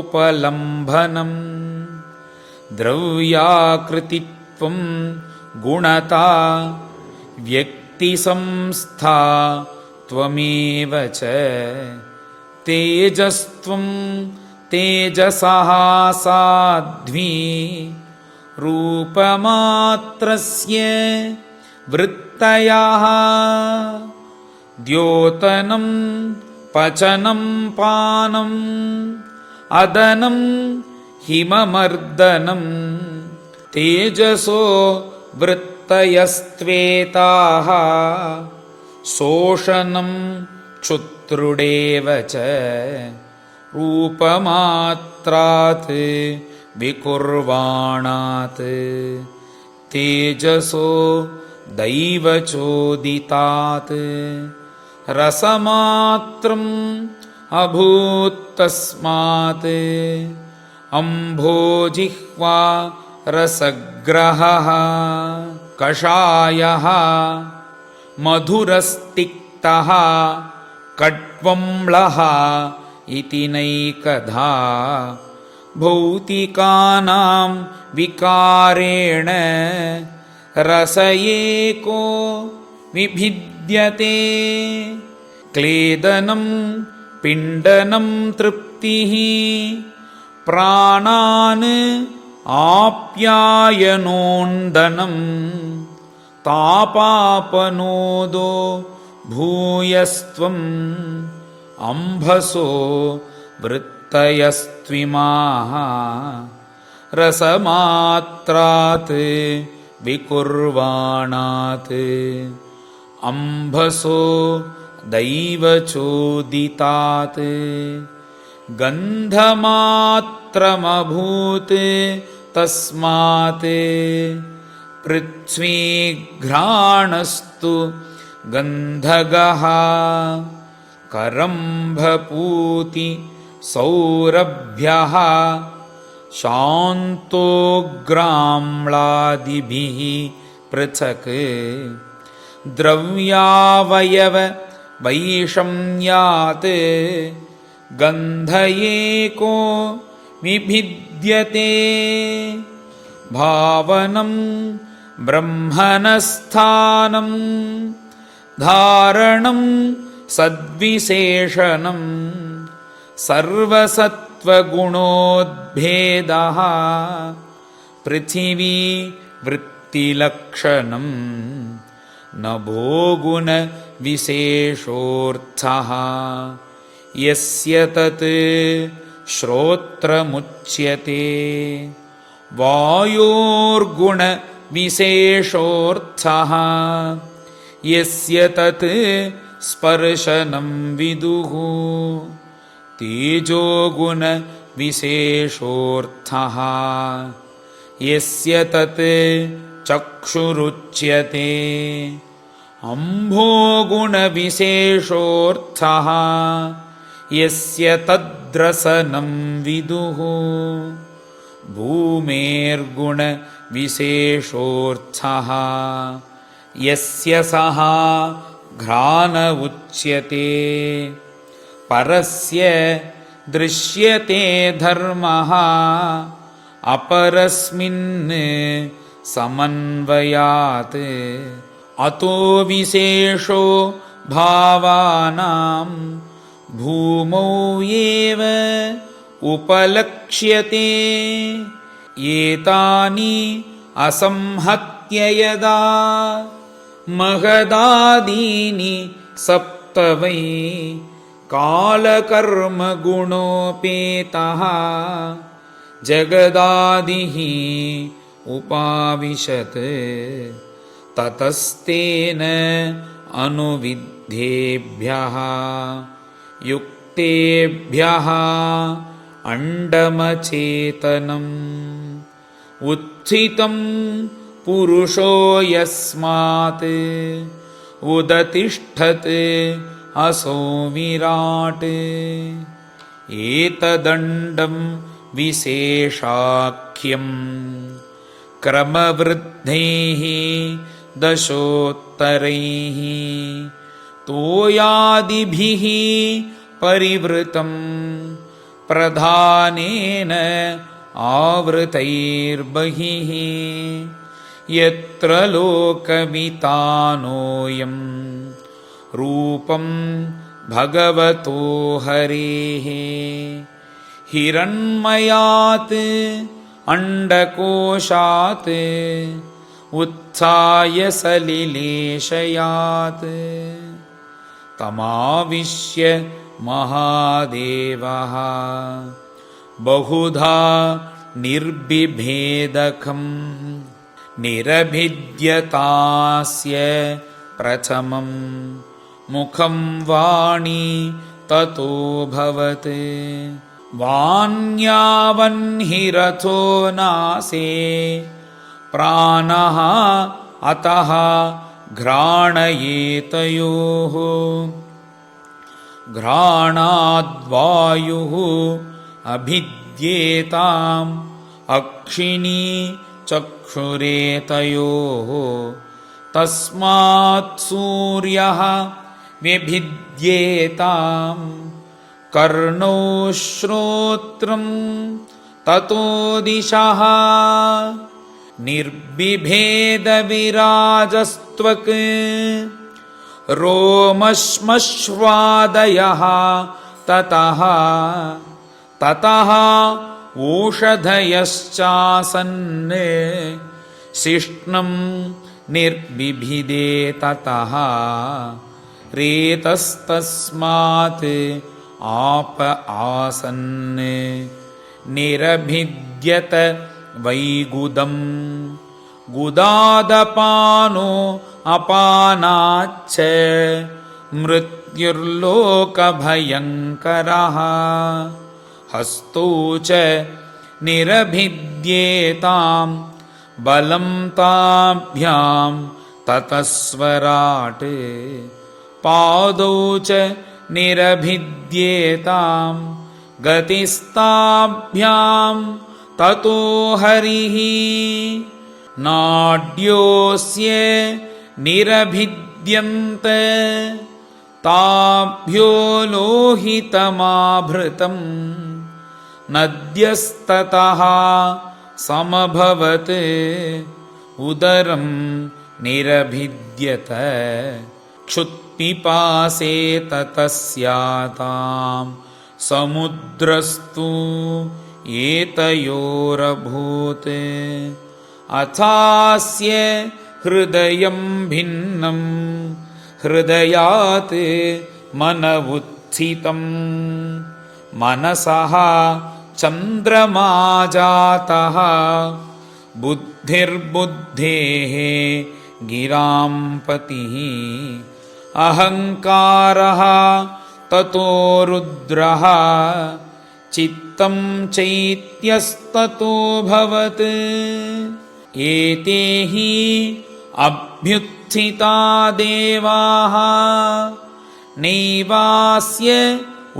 चक्षुरूपोपलम्भनम् द्रव्याकृतित्वं गुणता व्यक्तिसंस्था त्वमेव च तेजस्त्वं तेजसः साध्वी रूपमात्रस्य वृत्तयः द्योतनं पचनं पानं अदनं हिममर्दनं तेजसो वृत्तयस्त्वेताः शोषणं क्षुत्रुडेव च रूपमात्रात् विकुर्वाणात् तेजसो दैवचोदितात् रसमात्रम् अभूत्तस्मात् अम्भोजिह्वा रसग्रहः कषायः मधुरस्तिक्तः कट्वम्लः इति नैकधा भौतिकानां विकारेण रस एको विभिद्यते क्लेदनं पिण्डनं तृप्तिः प्राणान् आप्यायनोन्दनं तापापनोदो भूयस्त्वम् अम्भसो वृत्तयस्त्विमाः रसमात्रात् विकुर्वाणात् अम्भसो दैवचोदितात् गन्धमात्रमभूत् तस्मात् पृथ्वीघ्राणस्तु गन्धगः करम्भपूति सौरभ्यः शान्तोग्राम्लादिभिः पृथक् द्रव्यावयव वैषम्यात् गन्ध एको विभिद्यते भावनं ब्रह्मणस्थानं धारणं सद्विशेषणं सर्वसत्त्वगुणोद्भेदः पृथिवी वृत्तिलक्षणं न भोगुणविशेषोऽर्थः यस्य तत् श्रोत्रमुच्यते वायोर्गुणविशेषोऽर्थः यस्य तत् स्पर्शनं विदुः तेजोगुणविशेषोऽर्थः यस्य तत् चक्षुरुच्यते अम्भोगुणविशेषोऽर्थः यस्य तद्रसनं विदुः भूमेर्गुणविशेषोऽर्थः यस्य सः घ्राण उच्यते परस्य दृश्यते धर्मः अपरस्मिन् समन्वयात् अतो विशेषो भावानां भूमौ एव उपलक्ष्यते एतानि असंहत्य यदा महदादीनि सप्त वै कालकर्मगुणोपेतः जगदादिः उपाविशत् ततस्तेन अनुविद्धेभ्यः युक्तेभ्यः अण्डमचेतनम् उत्थितं पुरुषो यस्मात् उदतिष्ठत् असौ विराट् एतदण्डं विशेषाख्यं क्रमवृद्धैः दशोत्तरैः तोयादिभिः परिवृतं प्रधानेन आवृतैर्बहिः यत्र लोकमितानोऽयं रूपं भगवतो हरेः हिरण्मयात् अण्डकोशात् उत्थाय सलिलेशयात् तमाविश्य महादेवः बहुधा निर्बिभेदकं निरभिद्यतास्य प्रथमं मुखं वाणी ततोऽभवत् वाण्यावह्निरथो नासे प्राणः अतः घ्राणयेतयोः घ्राणाद्वायुः अभिद्येताम् अक्षिणी चक्षुरेतयोः तस्मात् सूर्यः विभिद्येताम् कर्णो श्रोत्रं ततो दिशः निर्बिभेदविराजस्त्वक् रोमश्मश्वादयः ततः ओषधयश्चासन् शिष्णं निर्बिभिदे ततः रेतस्तस्मात् आप आसन् निरभिद्यत वैगुदं गुदादपानो अपानाच्च मृत्युर्लोकभयङ्करः हस्तौ च निरभिद्येतां बलं ताभ्यां ततस्वराट् पादौ च निरभिद्येतां गतिस्ताभ्यां ततो हरिः नाड्योऽस्य निरभिद्यन्त ताभ्यो लोहितमाभृतम् नद्यस्ततः समभवत् उदरं निरभिद्यत क्षुत्पिपासे ततस्यातां समुद्रस्तु एतयोरभूत् अथास्य हृदयं भिन्नं हृदयात् मनवुत्थितं मनसः चन्द्रमा जातः बुद्धिर्बुद्धेः गिरां पतिः अहङ्कारः ततो रुद्रः चित्तं चैत्यस्ततो भवत् एते हि अभ्युत्थिता देवाः नैवास्य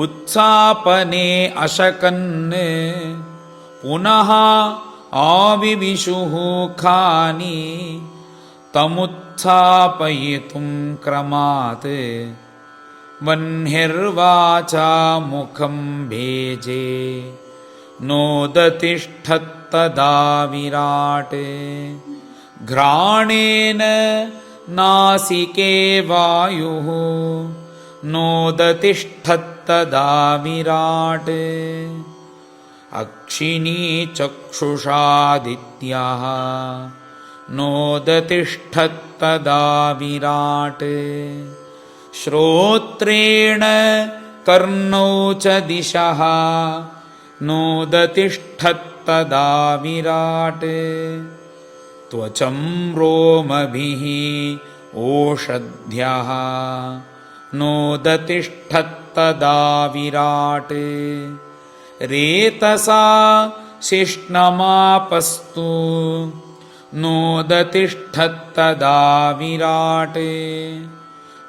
उत्सापने अशकन् पुनः आविविशुः खानि तमुत्थापयितुं क्रमात् वह्निर्वाचा मुखं भेजे नोदतिष्ठत्तदा विराट् घ्राणेन नासिके वायुः नोदतिष्ठत्तदा विराट् अक्षिणी चक्षुषादित्याः नोदतिष्ठत्तदा विराट् श्रोत्रेण कर्णौ च दिशः नोदतिष्ठत्तदा विराट् त्वचं रोमभिः ओषध्यः नोदतिष्ठत्तदा विराट् रेतसा शिष्णमापस्तु नोदतिष्ठत्तदा विराट्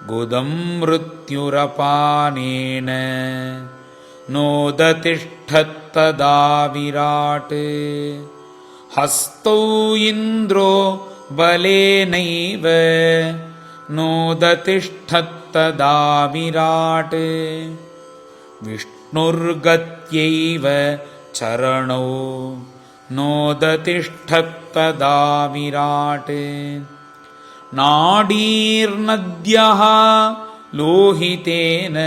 गुदं मृत्युरपानेन नोदतिष्ठत्तदा विराट् हस्तौ इन्द्रो बलेनैव नोदतिष्ठत्तदा विराट् विष्णुर्गत्यैव चरणौ नोदतिष्ठत्तदा विराट् नाडीर्नद्यः लोहितेन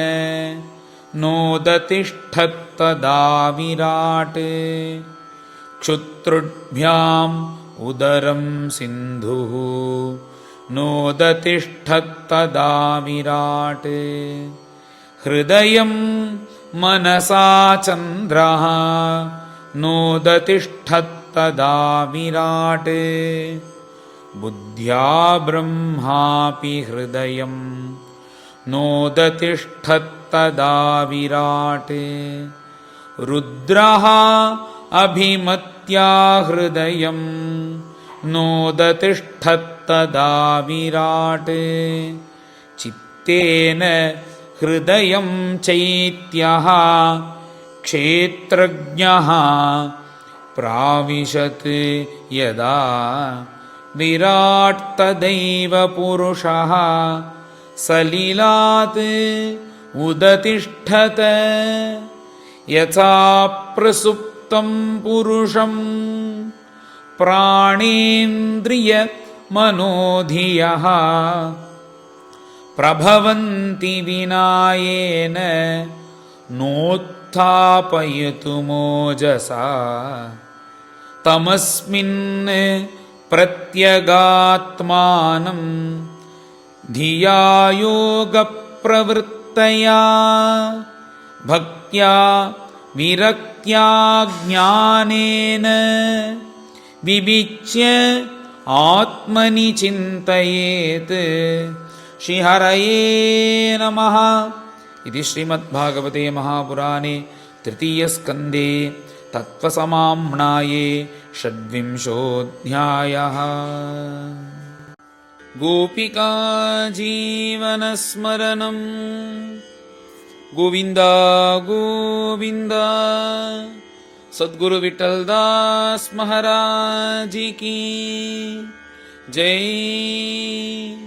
नोदतिष्ठत्तदा विराट् क्षुत्रुभ्याम् उदरं सिन्धुः नोदतिष्ठत्तदा विराट् हृदयं मनसा चन्द्रः नोदतिष्ठत्तदा विराट् बुद्ध्या ब्रह्मापि हृदयं नोदतिष्ठत्तदा विराट् रुद्रः अभिमत्या हृदयं नोदतिष्ठत्तदा विराट् चित्तेन हृदयं चैत्यः क्षेत्रज्ञः प्राविशत् यदा विराट् तदैव पुरुषः सलिलात् उदतिष्ठत यथा प्रसुप्तं पुरुषं प्राणेन्द्रियमनोधियः प्रभवन्ति विनायेन नोत्थापयितुमोजसा तमस्मिन् प्रत्यगात्मानं धिया योगप्रवृत्तया भक्त्या विरक्त्या ज्ञानेन विविच्य आत्मनि चिन्तयेत्। श्रीहरये नमः। इति श्रीमद्भागवते महापुराणे तृतीयस्कन्धे तत्त्वसमाम्नाये षड्विंशोऽध्यायः। गोपिका जीवनस्मरणं गोविन्द गोविन्द सद्गुरु विठलदास महाराज की जय।